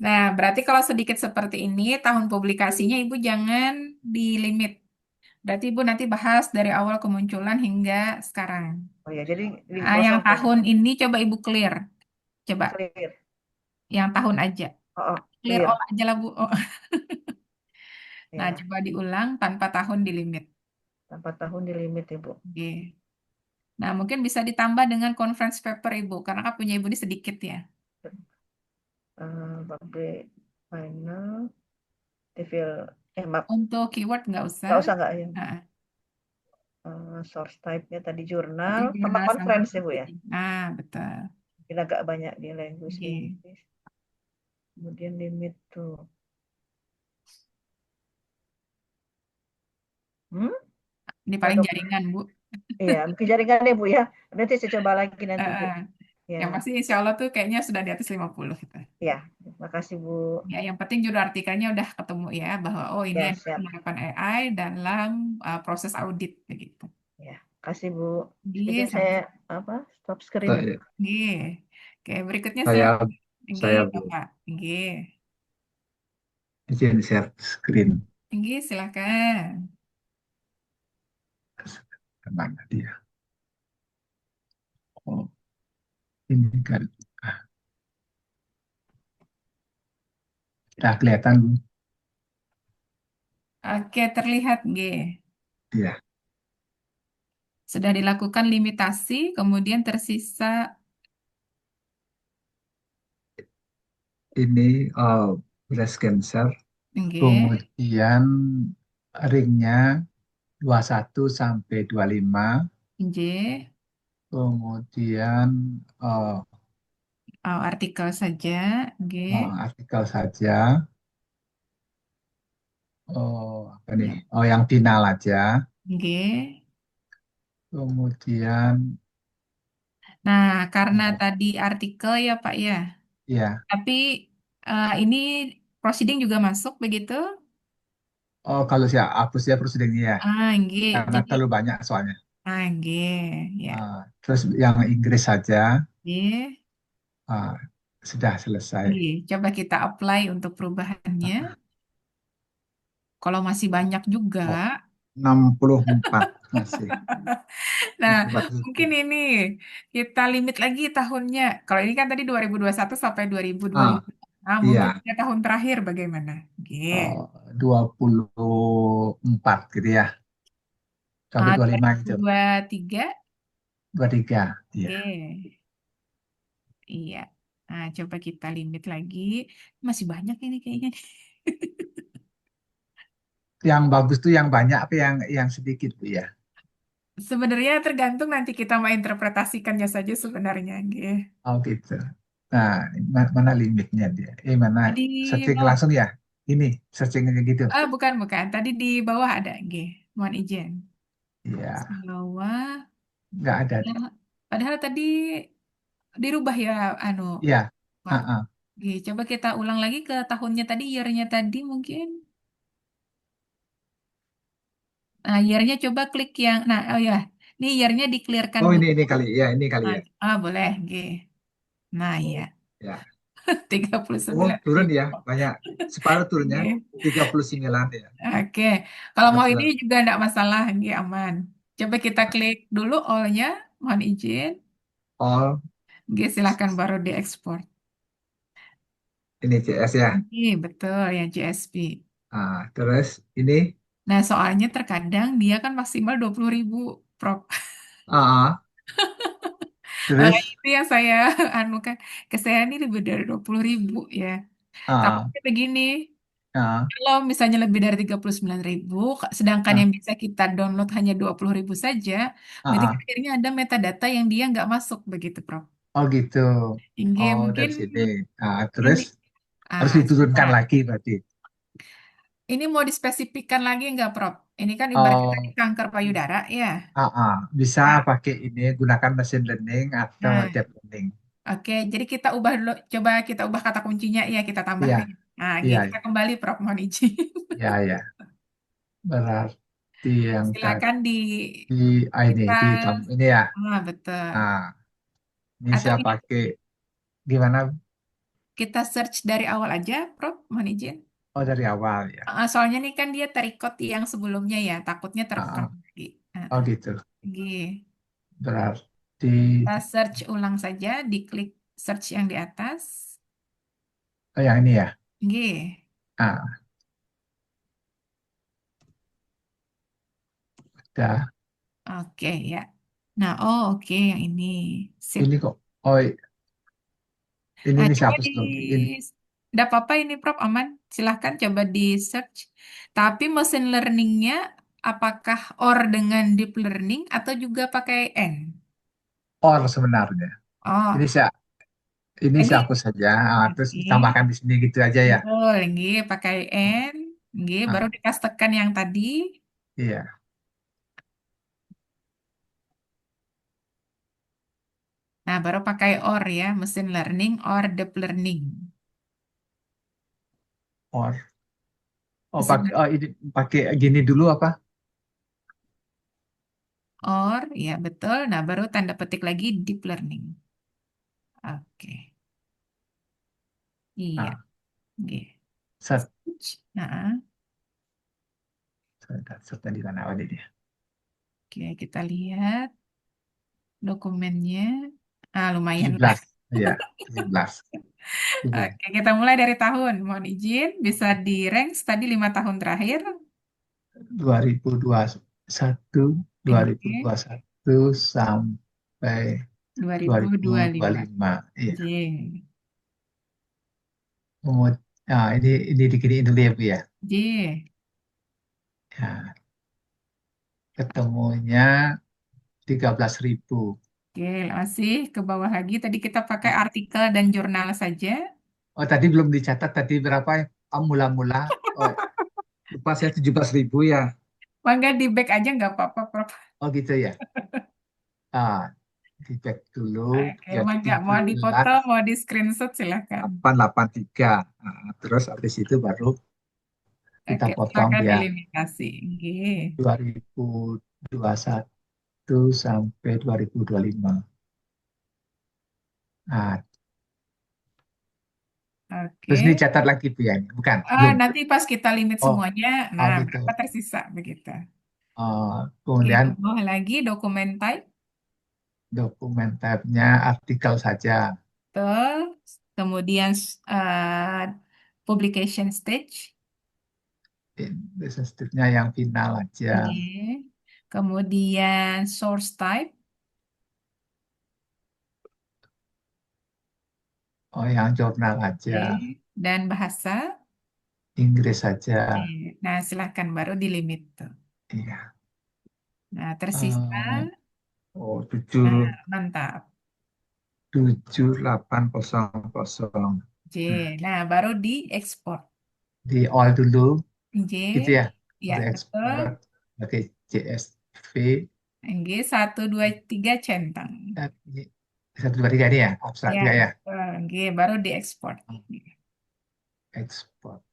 Nah, berarti kalau sedikit seperti ini, tahun publikasinya Ibu jangan di limit. Berarti Ibu nanti bahas dari awal kemunculan hingga sekarang. Oh ya, jadi Yang dikosongkan, tahun ini coba Ibu clear. Coba, clear. yang tahun aja. Oh, Clear clear all aja lah, Bu. Oh. Nah, ya, coba diulang tanpa tahun di limit. tanpa tahun di limit ya Bu. Oke. Nah, mungkin bisa ditambah dengan conference paper Ibu, karena kan punya Ibu ini sedikit ya. Public final, civil, maaf, Untuk keyword nggak usah. nggak usah nggak ya. Nah, Source type-nya tadi nanti jurnal sama jurnal sama conference ya Bu ya. betul. Mungkin agak banyak di language Oke. English. Kemudian limit tuh. Ini paling Untuk jaringan, Bu. iya, mungkin jaringan deh Bu ya. Nanti saya coba lagi nanti Bu. Eh, Ya, Yang pasti insya Allah tuh kayaknya sudah di atas 50 gitu. ya. Makasih Bu. Ya, yang penting judul artikelnya udah ketemu ya, bahwa oh ini Ya, adalah siap. penerapan AI dalam proses audit begitu. Ya, kasih Bu. Iya, Izin saya stop screen ya. Saya, iya. Oke, berikutnya saya, siapa? Oke, saya Bu. Bapak. Oke, Izin share screen. oke, silakan. Kemana dia? Oh, ini kan. Sudah kelihatan, Bu. Oke, terlihat G. Ya, Sudah dilakukan limitasi, kemudian tersisa ini breast cancer. G. Kemudian ringnya 21 sampai 25. J. Kemudian eh, Oh, artikel saja, G. artikel saja. Oh, apa nih? Ya, Oh, yang final aja. G. kemudian Nah, karena oh, tadi artikel ya Pak ya, ya, tapi ini proceeding juga masuk begitu? oh kalau saya hapus ya prosedurnya ya, Ah, nggih. karena Jadi, terlalu banyak soalnya. nggih, ya. Terus yang Inggris saja Nggih, ah, sudah selesai. nggih. Coba kita apply untuk perubahannya. Kalau masih banyak juga, Oh, 64 masih nah, 64.000. mungkin ini kita limit lagi tahunnya. Kalau ini kan tadi 2021 sampai 2025. Ah, Nah, mungkin iya, 3 tahun terakhir bagaimana? Oke. 24 gitu ya, sampai 25 gitu. 2023. 23, iya. Oke. Iya. Nah, coba kita limit lagi. Masih banyak ini kayaknya. Yang bagus tuh yang banyak apa yang sedikit Bu ya? Sebenarnya tergantung nanti kita mau interpretasikannya saja sebenarnya. Oke. Oh gitu. Nah, mana limitnya dia? Mana Tadi searching bawah. langsung ya? Ini searchingnya gitu. Bukan, bukan. Tadi di bawah ada. Oke. Mohon izin. Iya, Bawah. nggak ada. Padahal tadi dirubah ya, anu, Iya, Pak. ah, ah. Oke, coba kita ulang lagi ke tahunnya tadi, year-nya tadi mungkin. Nah, year-nya coba klik yang, nah, oh ya, ini year-nya di-clearkan Oh dulu. ini kali, ya ini kali Nah, ya. boleh, oke. Nah, ya, Ya. Oh 39 turun ribu. ya, banyak. Separuh turunnya Oke, 39 ya. oke. Kalau mau ini 39. juga enggak masalah, ini aman. Coba kita klik dulu all-nya, mohon izin. All Oke, silahkan baru diekspor. ini CS ya. Ini betul yang GSP. Terus ini Nah, soalnya terkadang dia kan maksimal 20 ribu, Prof. ah, ah. Makanya Terus itu yang saya anukan ke saya ini lebih dari 20 ribu ya. ah, Tapi begini, ah, kalau misalnya lebih dari 39 ribu, sedangkan ah, yang bisa kita download hanya 20 ribu saja, berarti kan ah. akhirnya ada metadata yang dia nggak masuk begitu, Prof. Oh gitu. Hingga Oh mungkin dari sini. Terus ini, harus diturunkan sebentar. lagi berarti. Ini mau dispesifikkan lagi nggak, Prof? Ini kan ibarat tadi Oh, kanker payudara, ya. bisa Nah, pakai ini gunakan machine learning atau nah, deep learning. oke, jadi kita ubah dulu, coba kita ubah kata kuncinya, ya kita Iya, tambahkan. Nah, iya, kita iya, kembali, Prof, mohon izin. iya, iya. Berarti yang Silakan di ini kita, ini ya. betul. Nah, ini Atau saya ini pakai gimana? kita search dari awal aja, Prof, mohon izin. Oh dari awal ya. Soalnya nih kan dia terikot yang sebelumnya ya, takutnya Ah, terulang lagi. oh gitu. Oke. Berarti Kita search ulang saja, diklik search yang di atas. yang ini ya. Oke. Ah, udah. Oke ya. Nah, oke yang ini. Sip. Ini kok. Oh, ini saya Coba hapus di, dulu. Ini. Nggak apa-apa ini Prof, aman. Silahkan coba di search. Tapi mesin learningnya apakah OR dengan deep learning atau juga pakai N? Or sebenarnya. Ini Oh, saya ini ini saya hapus saja. Terus ini tambahkan di sini gitu aja ya. betul, ini pakai N, ini baru Ah, dikastekan yang tadi. iya. Nah, baru pakai OR ya, mesin learning or deep learning. Or. Oh, Mesin ini pakai gini dulu apa? OR, ya betul. Nah, baru tanda petik lagi deep learning. Oke, iya, Nah, oke. set. Nah, Setnya di mana? Oh, ini dia. oke, kita lihat dokumennya. Lumayan lah. 17. Iya, 17. Iya. Oke, kita mulai dari tahun. Mohon izin, bisa di range tadi 5 tahun terakhir. 2021, Oke, 2021 sampai 2025. 2025. Iya. Oke, Ini diginiin dulu ya, Bu ya. oke. Ya, ketemunya 13.000. Oke, masih ke bawah lagi. Tadi kita pakai artikel dan jurnal saja. Oh, tadi belum dicatat tadi berapa ya? Mula-mula. Oh, lupa saya 17.000 ya. Mangga di back aja nggak apa-apa, Prof. Oh, gitu ya. Ah, di back dulu. Oke, Jadi nggak mau dipoto, 17, mau di screenshot silakan. 883. Terus habis itu baru kita Oke, potong silakan dia dilimitasi. Oke. 2021 sampai 2025. Nah, terus Oke. dicatat lagi Bu ya? Bukan, belum. Nanti pas kita limit Oh, semuanya, oh nah gitu. berapa tersisa begitu. Oke, Kemudian ke bawah lagi dokumen type, dokumen tab-nya artikel saja. betul. Kemudian eh, publication stage, Business nya yang final aja. oke. Kemudian source type, Oh, yang jurnal aja. oke. Dan bahasa. Inggris saja. Oke. Nah, silahkan baru di limit tuh. Iya. Nah, tersisa, Oh, mantap. 7800. J. Nah, baru di ekspor. Di all dulu, J. gitu ya. Ya, Untuk betul. ekspor. Oke, CSV. G 1, 2, 3 centang. Ini 1, 2, 3 ini ya, abstrak Ya, juga ya. betul. G baru diekspor. Ekspor.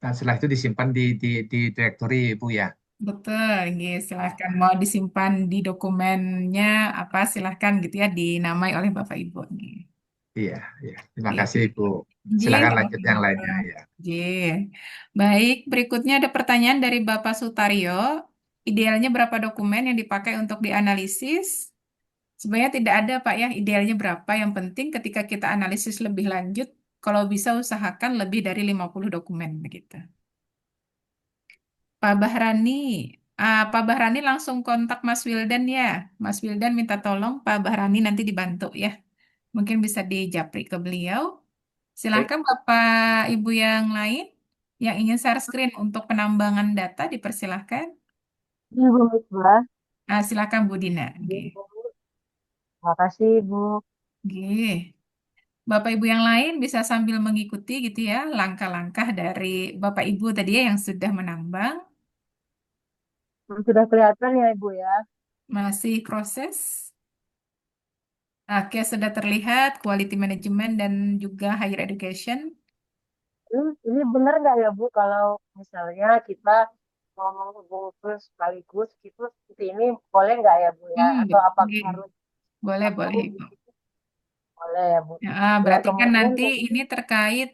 Nah, setelah itu disimpan di direktori Ibu ya. Betul, G. Silahkan mau disimpan di dokumennya apa silahkan gitu ya dinamai oleh Bapak Ibu. G. Iya, iya. Terima kasih G. Ibu. G, Silakan lanjut yang sama-sama. lainnya ya. G. Baik, berikutnya ada pertanyaan dari Bapak Sutaryo. Idealnya berapa dokumen yang dipakai untuk dianalisis? Sebenarnya tidak ada, Pak ya, idealnya berapa. Yang penting ketika kita analisis lebih lanjut, kalau bisa usahakan lebih dari 50 dokumen begitu. Pak Bahrani langsung kontak Mas Wildan ya. Mas Wildan minta tolong Pak Bahrani nanti dibantu ya. Mungkin bisa dijapri ke beliau. Baik, Silakan Bapak Ibu yang lain yang ingin share screen untuk penambangan data dipersilahkan. Ibu Misbah, Silakan Bu Dina. Oke. Ibu. Terima kasih Ibu. Oke. Bapak Ibu yang lain bisa sambil mengikuti gitu ya langkah-langkah dari Bapak Ibu tadi ya yang sudah menambang. Sudah kelihatan ya Ibu ya. Masih proses. Oke, sudah terlihat quality management dan juga higher education. Ini benar nggak ya Bu kalau misalnya kita ngomong bungkus sekaligus gitu seperti ini boleh nggak ya Bu ya? Atau apakah Oke. harus Boleh, boleh tahu Ibu. gitu? Boleh ya Bu. Ya, Ya berarti kan kemudian nanti tadi ini terkait,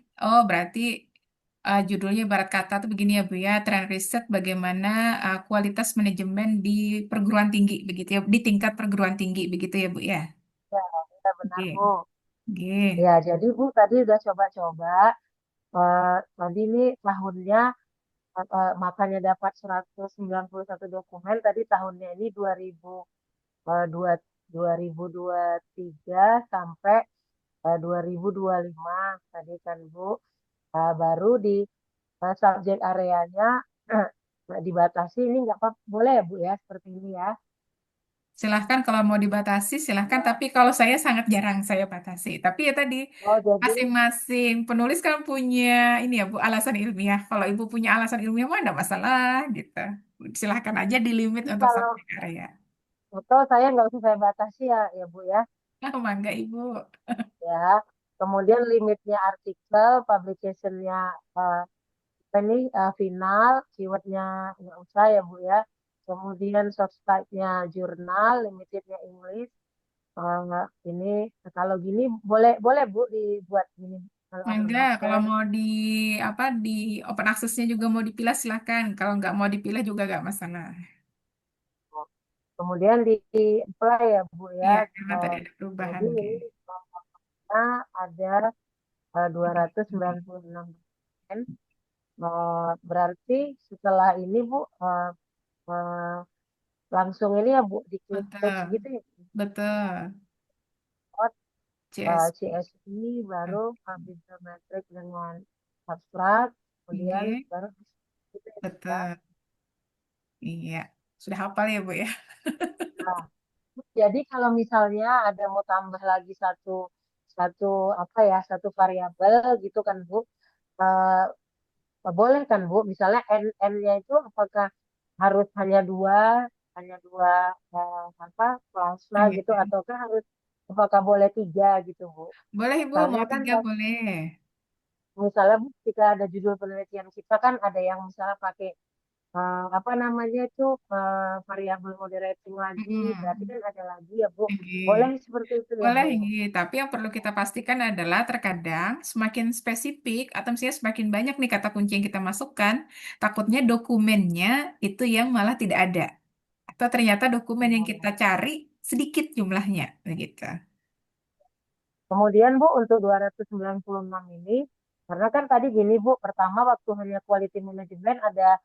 berarti judulnya ibarat kata tuh begini ya Bu ya, tren riset bagaimana kualitas manajemen di perguruan tinggi begitu ya, di tingkat perguruan tinggi begitu ya Bu ya. ya, ya benar Oke, Bu. oke, Ya jadi Bu tadi udah coba-coba. Tadi ini tahunnya makanya dapat 191 dokumen. Tadi tahunnya ini 2002, 2023 sampai 2025 tadi kan Bu. Baru di subjek areanya dibatasi ini nggak apa boleh ya Bu ya seperti ini ya. silahkan kalau mau dibatasi silahkan, tapi kalau saya sangat jarang saya batasi. Tapi ya tadi Oh jadi masing-masing penulis kan punya ini ya Bu alasan ilmiah. Kalau Ibu punya alasan ilmiah mah enggak masalah gitu. Silahkan aja di limit ini untuk kalau subjek area. foto saya nggak usah saya batasi ya ya Bu ya. Mangga Ibu. Ya. Kemudian limitnya artikel, publicationnya eh, apa ini final, keywordnya nggak usah ya Bu ya. Kemudian source type-nya jurnal, limitednya English. Ini kalau gini boleh boleh Bu dibuat gini kalau ada Enggak, kalau master. mau di apa di open access-nya juga mau dipilih silahkan. Kalau nggak mau dipilih juga nggak masalah. Kemudian di apply ya Bu ya. Iya, karena Eh, tadi ada perubahan. jadi Oke. ini totalnya ada 296 dokumen. Berarti setelah ini Bu eh, langsung ini ya Bu diklik next Betul, gitu ya. betul. Out, CS. CSV baru bibliometrik dengan abstrak, kemudian Oke, baru gitu ya Bu ya. betul. Iya, sudah hafal ya Bu ya. Nah, Jadi kalau misalnya ada mau tambah lagi satu satu apa ya satu variabel gitu kan Bu, eh, boleh kan Bu? Misalnya n-nya itu apakah harus hanya dua apa plasma gitu, Oke. ataukah apakah boleh tiga gitu Bu? Boleh Ibu, Misalnya mau kan 3 boleh. misalnya Bu, ketika ada judul penelitian kita kan ada yang misalnya pakai apa namanya itu variabel moderating lagi, berarti Mm-mm. kan ada lagi ya Bu. Oke. Boleh seperti itu ya Boleh, Bu ya. Gi. Tapi yang perlu kita pastikan adalah terkadang semakin spesifik atau misalnya semakin banyak nih kata kunci yang kita masukkan, takutnya dokumennya itu yang malah tidak ada. Atau ternyata dokumen yang kita cari sedikit jumlahnya, begitu. Kemudian Bu, untuk 296 ini, karena kan tadi gini Bu, pertama waktu hanya quality management ada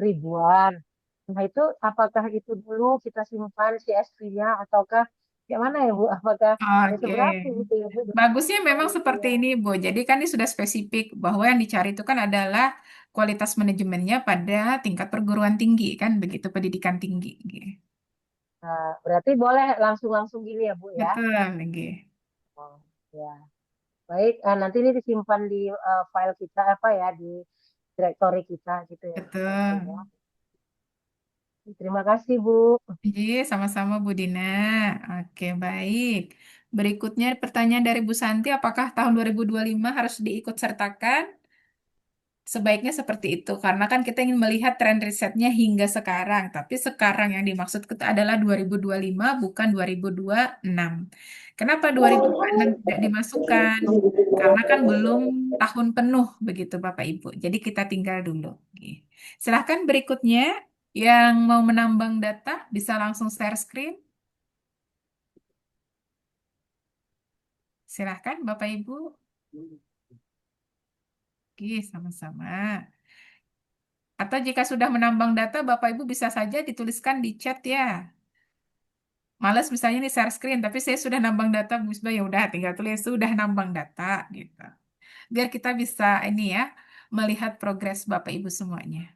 ribuan. Nah itu apakah itu dulu kita simpan CSV-nya ataukah gimana ya Bu? Apakah ada Oke. seberapa gitu ya Bu? Bagusnya memang Itu seperti ya. ini, Bu. Jadi kan ini sudah spesifik bahwa yang dicari itu kan adalah kualitas manajemennya pada tingkat perguruan tinggi, kan begitu, pendidikan tinggi. Nah, berarti boleh langsung-langsung gini ya Bu ya. Betul, lagi. Oh, ya. Baik, nanti ini disimpan di file kita apa ya di directory kita gitu ya Bu nanti Betul. ya. Terima kasih Bu. Iya, sama-sama Bu Dina. Oke, baik. Berikutnya pertanyaan dari Bu Santi, apakah tahun 2025 harus diikut sertakan? Sebaiknya seperti itu, karena kan kita ingin melihat tren risetnya hingga sekarang. Tapi sekarang yang dimaksud kita adalah 2025, bukan 2026. Kenapa 2026 tidak dimasukkan? Karena kan belum tahun penuh, begitu Bapak Ibu. Jadi kita tinggal dulu. Oke. Silahkan berikutnya, yang mau menambang data bisa langsung share screen. Silahkan Bapak Ibu. Oke, sama-sama. Atau jika sudah menambang data, Bapak Ibu bisa saja dituliskan di chat ya. Males misalnya nih share screen, tapi saya sudah nambang data, Bu Misbah, ya udah tinggal tulis sudah nambang data gitu. Biar kita bisa ini ya, melihat progres Bapak Ibu semuanya.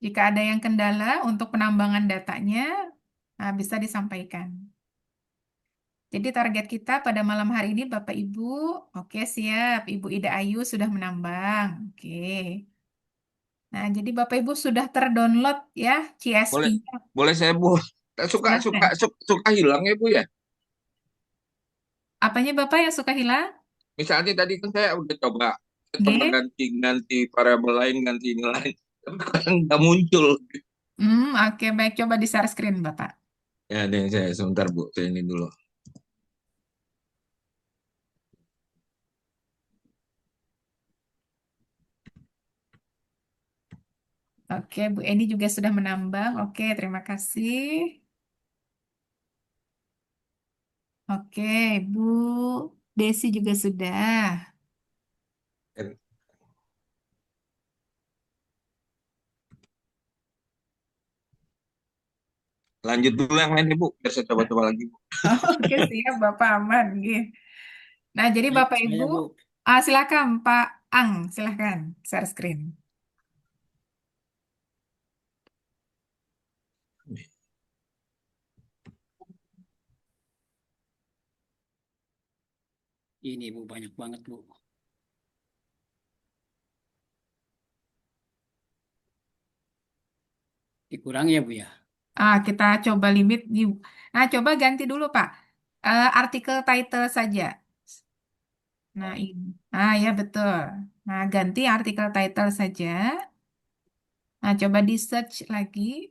Jika ada yang kendala untuk penambangan datanya, nah, bisa disampaikan. Jadi target kita pada malam hari ini Bapak Ibu, oke siap, Ibu Ida Ayu sudah menambang. Oke. Nah, jadi Bapak Ibu sudah terdownload ya Boleh, CSV-nya. boleh saya Bu. Suka suka Silahkan. suka hilang ya Bu ya. Apanya Bapak yang suka hilang? Misalnya tadi kan saya udah coba, saya coba G. ganti ganti variabel lain, ganti ini lain, tapi kok nggak muncul. Oke, baik. Coba di share screen, Bapak. Ya, deh saya sebentar Bu, saya ini dulu. Oke, Bu Eni juga sudah menambang. Oke, terima kasih. Oke, Bu Desi juga sudah. Lanjut dulu yang lain nih Bu, biar saya coba-coba lagi Bu. Oke, siap, Bapak aman. Gitu. Nah, jadi Baik, Bapak Ibu, saya Bu. silakan Pak Ang, silakan share screen. Ini Bu, banyak banget Bu. Dikurangi ya Bu ya. Kita coba limit. Nah, coba ganti dulu, Pak. Artikel title saja. Nah, Oh, ini. Ya betul. Nah, ganti artikel title saja. Nah, coba di search lagi.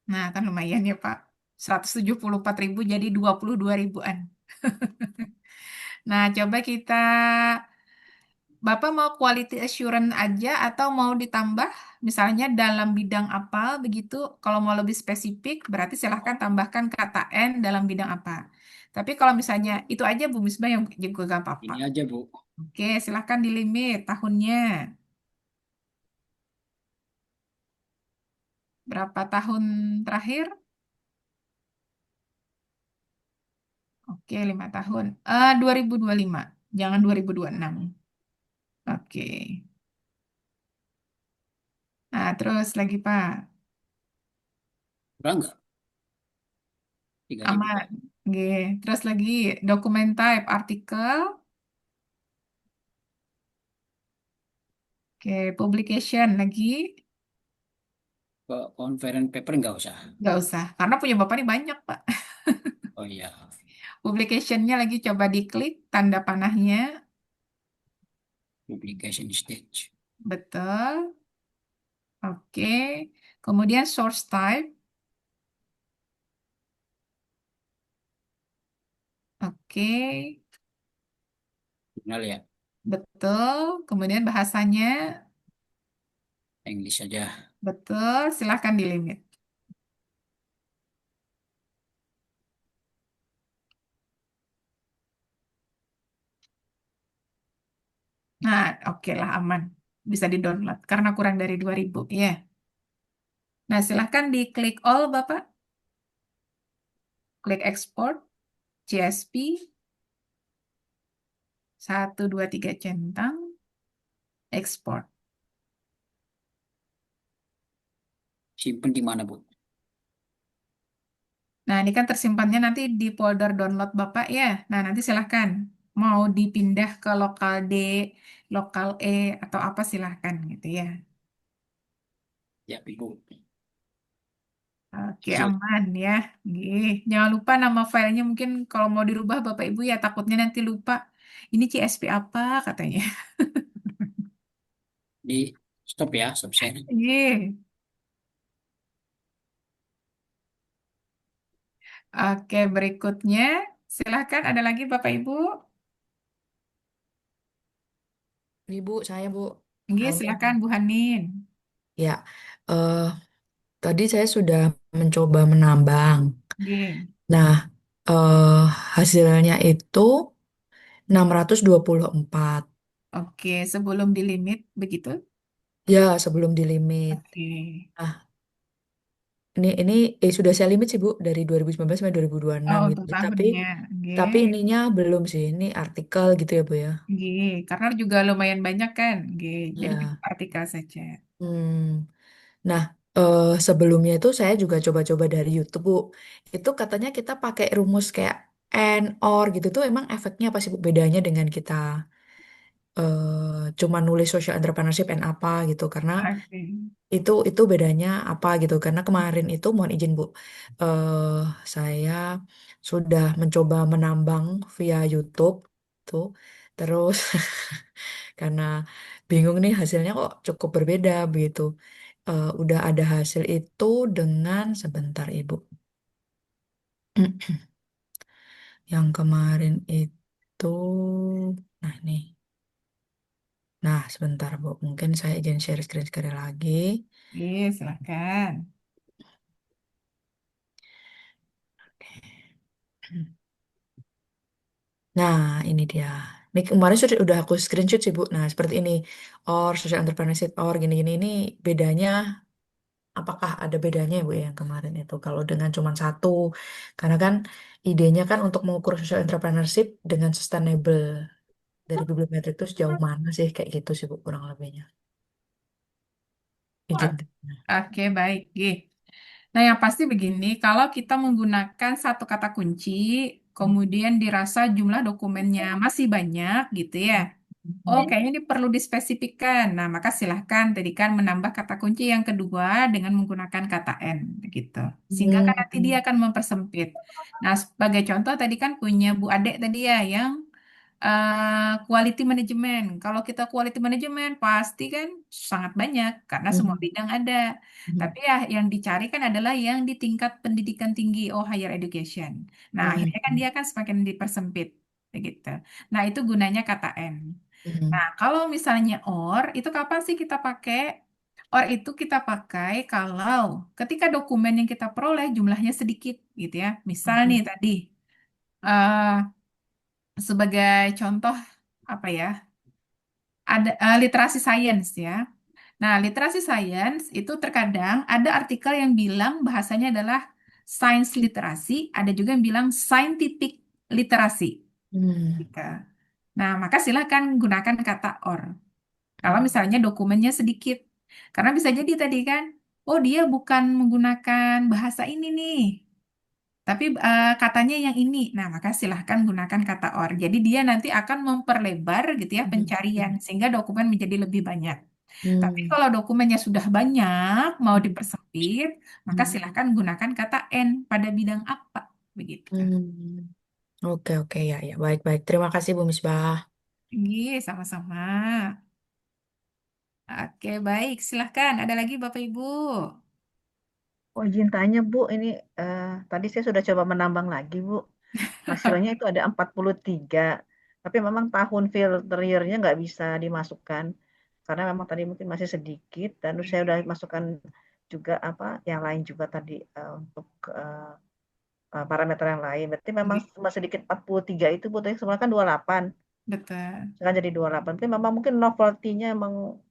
Nah, kan lumayan ya, Pak. 174.000 jadi 22 ribuan. Nah, coba kita, Bapak mau quality assurance aja atau mau ditambah misalnya dalam bidang apa begitu. Kalau mau lebih spesifik, berarti silahkan tambahkan kata N dalam bidang apa. Tapi kalau misalnya itu aja Bu Misbah yang juga gak apa-apa. ini aja Bu. Oke, silahkan di limit tahunnya. Berapa tahun terakhir? Oke, 5 tahun. 2025, jangan 2026. Oke. terus lagi Pak. Kurang nggak? 3.000 Aman. Pak. Nggih. Terus lagi dokumen type artikel. Oke, publication lagi. Kok conference paper nggak usah? Nggak usah, karena punya Bapak ini banyak, Pak. Oh iya, Publication-nya lagi coba diklik tanda panahnya. publication stage. Betul. Oke. Kemudian source type. Oke. Jurnal ya, Betul. Kemudian bahasanya. English saja. Betul. Silahkan di limit. Nah, oke lah aman. Bisa di-download karena kurang dari 2000 ya. Nah, silahkan diklik all Bapak. Klik export, CSV, 1, 2, 3 centang, export. Simpen di mana, Bu? Nah, ini kan tersimpannya nanti di folder download Bapak ya. Nah, nanti silahkan. Mau dipindah ke lokal D, lokal E, atau apa silahkan gitu ya. Ya, Ibu. Oke, Siap. aman ya. Gih. Jangan lupa nama filenya mungkin kalau mau dirubah Bapak Ibu ya takutnya nanti lupa. Ini CSV apa katanya. Di stop ya, stop share. Gih. Oke, berikutnya silahkan ada lagi Bapak Ibu. Ibu, saya Bu. Gih, Halo. silahkan Bu Hanin. Ya, eh, tadi saya sudah mencoba menambang. Gih. Nah, eh, hasilnya itu 624. Oke, sebelum di limit begitu. Ya, sebelum di limit. Oke. Nah, ini sudah saya limit sih Bu dari 2019 sampai 2026 Oh, gitu. untuk Tapi tahunnya. tapi Oke. ininya belum sih. Ini artikel gitu ya Bu ya. Gih, karena juga lumayan banyak kan. Gih, jadi Ya. artikel saja. Hmm. Nah, sebelumnya itu saya juga coba-coba dari YouTube, Bu. Itu katanya kita pakai rumus kayak and, or gitu tuh emang efeknya apa sih, Bu? Bedanya dengan kita cuma nulis social entrepreneurship and apa gitu. Karena Oke. itu bedanya apa gitu. Karena kemarin itu mohon izin, Bu. eh saya sudah mencoba menambang via YouTube tuh. Terus karena bingung nih hasilnya kok cukup berbeda begitu. Udah ada hasil itu dengan sebentar Ibu. Yang kemarin itu, nah nih, nah sebentar Bu, mungkin saya izin share screen sekali lagi. Gih, silakan. Nah ini dia. Ini kemarin sudah udah aku screenshot sih Bu. Nah seperti ini, or social entrepreneurship or gini-gini ini bedanya. Apakah ada bedanya ya Bu ya, yang kemarin itu kalau dengan cuma satu? Karena kan idenya kan untuk mengukur social entrepreneurship dengan sustainable dari bibliometrik itu sejauh mana sih kayak gitu sih Bu kurang lebihnya. Izin. Oke, baik. Gih. Nah, yang pasti begini, kalau kita menggunakan satu kata kunci, kemudian dirasa jumlah dokumennya masih banyak gitu ya. Oh, kayaknya ini perlu dispesifikkan. Nah, maka silahkan tadi kan menambah kata kunci yang kedua dengan menggunakan kata N, gitu. Sehingga kan nanti dia Hmm. akan mempersempit. Nah, sebagai contoh tadi kan punya Bu Ade tadi ya, yang quality management. Kalau kita quality management pasti kan sangat banyak karena semua Hmm. bidang ada. Hmm. Tapi ya yang dicari kan adalah yang di tingkat pendidikan tinggi, oh higher education. Nah, akhirnya kan Hmm. dia kan semakin dipersempit begitu. Nah, itu gunanya kata N. Hmm. Nah, kalau misalnya OR, itu kapan sih kita pakai? OR itu kita pakai kalau ketika dokumen yang kita peroleh jumlahnya sedikit gitu ya. Misal nih Hmm. tadi, eh, sebagai contoh apa ya, ada literasi sains ya. Nah, literasi sains itu terkadang ada artikel yang bilang bahasanya adalah science literasi, ada juga yang bilang scientific literasi. Hmm. Gitu. Nah, maka silakan gunakan kata OR. Kalau misalnya dokumennya sedikit. Karena bisa jadi tadi kan, oh dia bukan menggunakan bahasa ini nih, tapi katanya yang ini. Nah, maka silahkan gunakan kata or. Jadi dia nanti akan memperlebar gitu ya pencarian sehingga dokumen menjadi lebih banyak. Tapi Hmm. kalau dokumennya sudah banyak, mau Hmm. dipersempit, maka Hmm. silahkan gunakan kata N pada bidang apa, begitu. Hmm. Oke, oke, ya, ya. Baik, baik. Terima kasih, Bu Misbah. Iya, sama-sama. Oke, baik. Silahkan. Ada lagi Bapak Ibu? Oh, izin tanya, Bu, ini tadi saya sudah coba menambang lagi, Bu. Hasilnya itu ada 43. Tapi memang tahun filter year-nya nggak bisa dimasukkan. Karena memang tadi mungkin masih sedikit. Dan saya udah masukkan juga apa yang lain juga tadi untuk parameter yang lain. Berarti memang cuma sedikit 43 itu, Bu. Tadi sebenarnya kan 28. Betul. Sekarang jadi 28. Tapi memang mungkin novelty-nya emang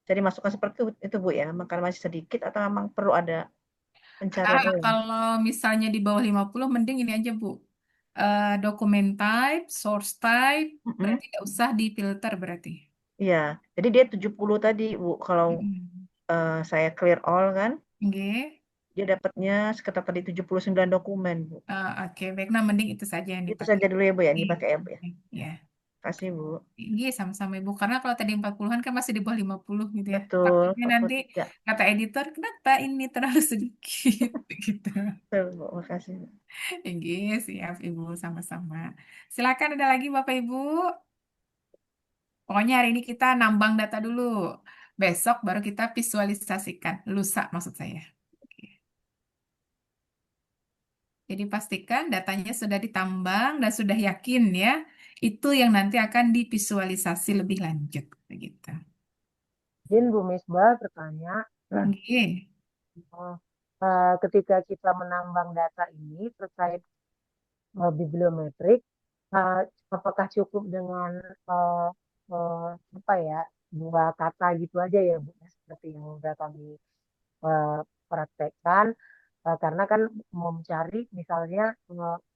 jadi masukkan seperti itu, Bu, ya. Karena masih sedikit atau memang perlu ada pencarian ulang. Kalau misalnya di bawah 50, mending ini aja, Bu. Dokumen type, source type, Mm-mm. berarti nggak usah difilter berarti. Iya, jadi dia 70 tadi, Bu. Kalau Mm-mm. saya clear all kan, Oke. dia dapatnya sekitar tadi 79 dokumen, Bu. Oke, baik. Nah, mending itu saja yang Itu dipakai. saja dulu ya, Bu, ya. Yang Iya, dipakai ya, Bu, ya. ya. Kasih, Bu. Iya, sama-sama Ibu. Karena kalau tadi 40-an kan masih di bawah 50 gitu ya. Betul, Takutnya nanti 43. kata editor, kenapa ini terlalu sedikit gitu. Betul, Bu. Makasih, Bu. Iya, siap Ibu, sama-sama. Silakan ada lagi Bapak Ibu. Pokoknya hari ini kita nambang data dulu. Besok baru kita visualisasikan. Lusa maksud saya. Oke. Jadi pastikan datanya sudah ditambang dan sudah yakin ya. Itu yang nanti akan divisualisasi lebih lanjut. Begitu. Izin Bu Misbah bertanya, Oke. ketika kita menambang data ini terkait bibliometrik, eh, apakah cukup dengan eh, eh, apa ya, dua kata gitu aja ya Bu, ya, seperti yang sudah kami eh, praktekkan. Karena kan mau mencari misalnya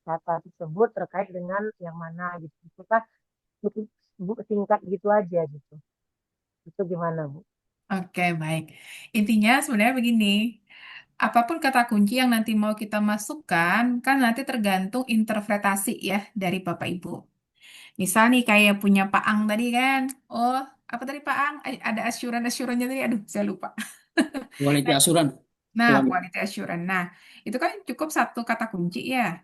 kata tersebut terkait dengan yang mana gitu. Apakah cukup Bu, singkat gitu aja gitu. Itu gimana Bu? Oke, baik. Intinya sebenarnya begini, apapun kata kunci yang nanti mau kita masukkan, kan nanti tergantung interpretasi ya dari Bapak Ibu. Misal nih kayak punya Pak Ang tadi kan, oh apa tadi Pak Ang? Ada assuran-assurannya tadi, aduh saya lupa. Quality assurance. Nah, Quality. quality assurance. Nah, itu kan cukup satu kata kunci ya.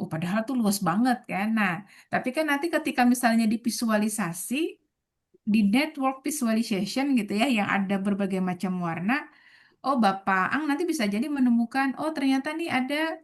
Oh, padahal tuh luas banget kan. Nah, tapi kan nanti ketika misalnya divisualisasi, di network visualization gitu ya, yang ada berbagai macam warna, oh, Bapak Ang nanti bisa jadi menemukan, oh ternyata nih ada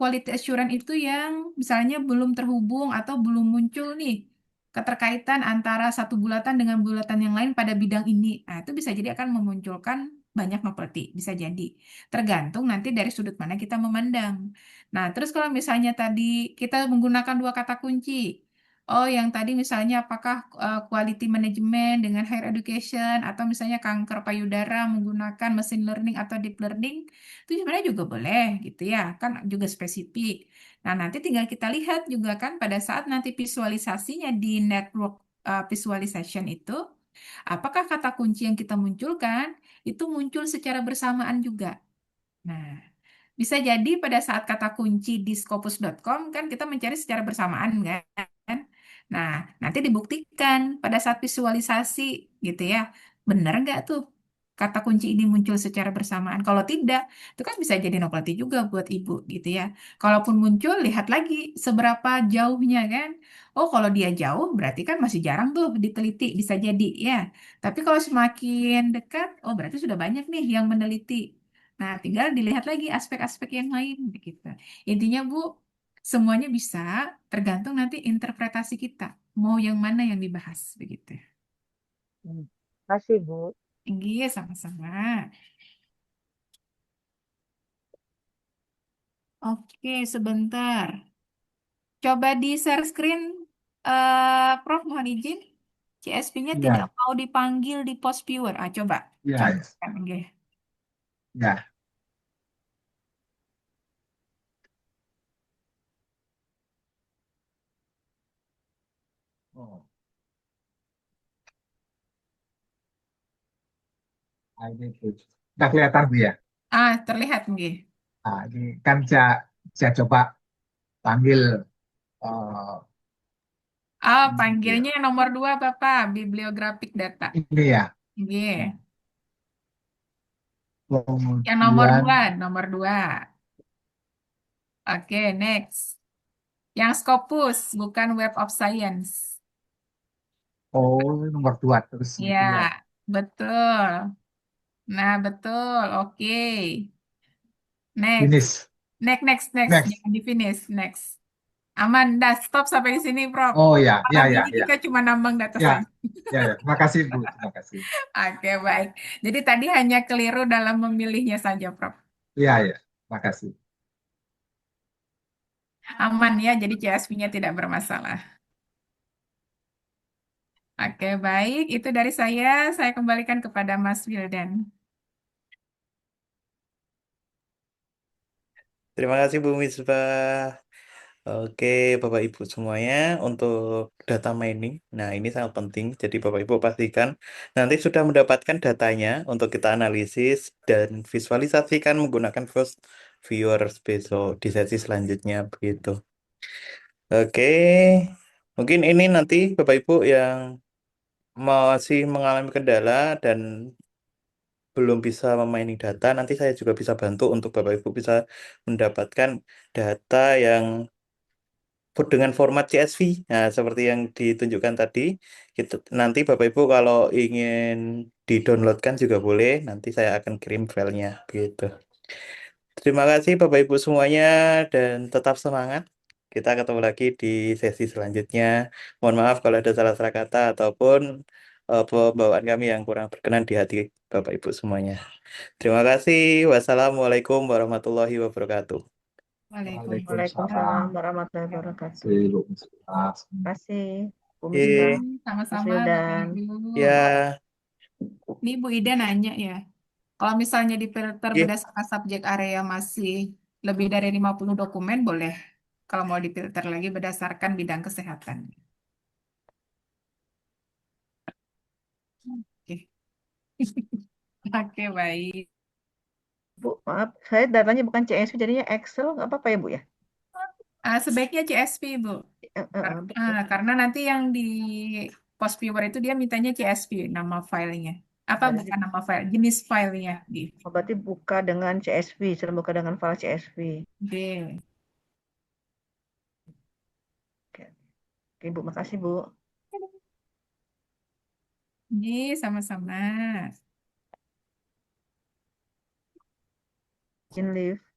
quality assurance itu yang misalnya belum terhubung atau belum muncul nih keterkaitan antara satu bulatan dengan bulatan yang lain pada bidang ini. Nah, itu bisa jadi akan memunculkan banyak novelty, bisa jadi. Tergantung nanti dari sudut mana kita memandang. Nah, terus kalau misalnya tadi kita menggunakan dua kata kunci, oh, yang tadi misalnya apakah quality management dengan higher education atau misalnya kanker payudara menggunakan machine learning atau deep learning, itu sebenarnya juga boleh gitu ya, kan juga spesifik. Nah, nanti tinggal kita lihat juga kan pada saat nanti visualisasinya di network visualization itu, apakah kata kunci yang kita munculkan itu muncul secara bersamaan juga. Nah, bisa jadi pada saat kata kunci di scopus.com kan kita mencari secara bersamaan kan. Nah, nanti dibuktikan pada saat visualisasi gitu ya. Benar nggak tuh kata kunci ini muncul secara bersamaan? Kalau tidak, itu kan bisa jadi novelty juga buat ibu gitu ya. Kalaupun muncul, lihat lagi seberapa jauhnya kan. Oh, kalau dia jauh berarti kan masih jarang tuh diteliti, bisa jadi ya. Tapi kalau semakin dekat, oh berarti sudah banyak nih yang meneliti. Nah, tinggal dilihat lagi aspek-aspek yang lain gitu. Intinya Bu, semuanya bisa, tergantung nanti interpretasi kita. Mau yang mana yang dibahas begitu. Kasih Bu. Iya, sama-sama. Oke, sebentar. Coba di share screen, Prof, mohon izin. CSP-nya tidak Ya, mau dipanggil di post viewer. Ah, coba. ya, Coba. Oke. ya. Oh. Nah, ini Bu. Udah kelihatan Bu ya. Terlihat nggih. Nah, ini kan saya coba panggil eh, ini ya. Panggilnya yang nomor 2, Bapak, bibliographic data. Ini ya. Nggih. Yang Kemudian nomor 2. Oke, next. Yang Scopus, bukan Web of Science. nomor 2 terus Ya, ininya. betul. Nah, betul. Oke. Next. Finish. Next. Next. Jangan di finish. Next. Aman, dah stop sampai di sini, Prof. Oh ya, Malam ya. ini kita cuma nambang data Ya, saja. ya. Terima kasih Bu, terima kasih. Oke, baik. Jadi tadi hanya keliru dalam memilihnya saja, Prof. Ya. Terima kasih. Aman ya, jadi CSV-nya tidak bermasalah. Oke, baik. Itu dari saya. Saya kembalikan kepada Mas Wildan. Terima kasih Bu Misbah. Oke, Bapak Ibu semuanya, untuk data mining. Nah, ini sangat penting. Jadi Bapak Ibu pastikan nanti sudah mendapatkan datanya untuk kita analisis dan visualisasikan menggunakan First Viewers besok di sesi selanjutnya begitu. Oke, mungkin ini nanti Bapak Ibu yang masih mengalami kendala dan belum bisa memining data, nanti saya juga bisa bantu untuk Bapak Ibu bisa mendapatkan data yang dengan format CSV. Nah, seperti yang ditunjukkan tadi, nanti Bapak Ibu kalau ingin di-downloadkan juga boleh, nanti saya akan kirim filenya gitu. Terima kasih Bapak Ibu semuanya dan tetap semangat. Kita ketemu lagi di sesi selanjutnya. Mohon maaf kalau ada salah-salah kata ataupun pembawaan kami yang kurang berkenan di hati Bapak Ibu semuanya. Terima kasih. Wassalamualaikum warahmatullahi wabarakatuh. Waalaikumsalam warahmatullahi wabarakatuh. Terima kasih, Bu Ye. Misbah, Mas Sama-sama, Bapak Wildan. Ibu. Ya, Ini Bu Ida nanya ya, kalau misalnya di filter ye. berdasarkan subjek area masih lebih dari 50 dokumen, boleh. Kalau mau difilter lagi berdasarkan bidang kesehatan. Oke. Oke, baik. Bu, maaf, saya datanya bukan CSV, jadinya Excel, nggak apa-apa ya Bu ya? Sebaiknya CSV, Bu. Betul. Karena nanti yang di post viewer itu dia mintanya CSV, nama filenya. Apa Berarti, bukan nama file, jenis filenya. berarti buka dengan CSV, sudah buka dengan file CSV. Oke. Oke, Bu, makasih Bu. Ini sama-sama. In live.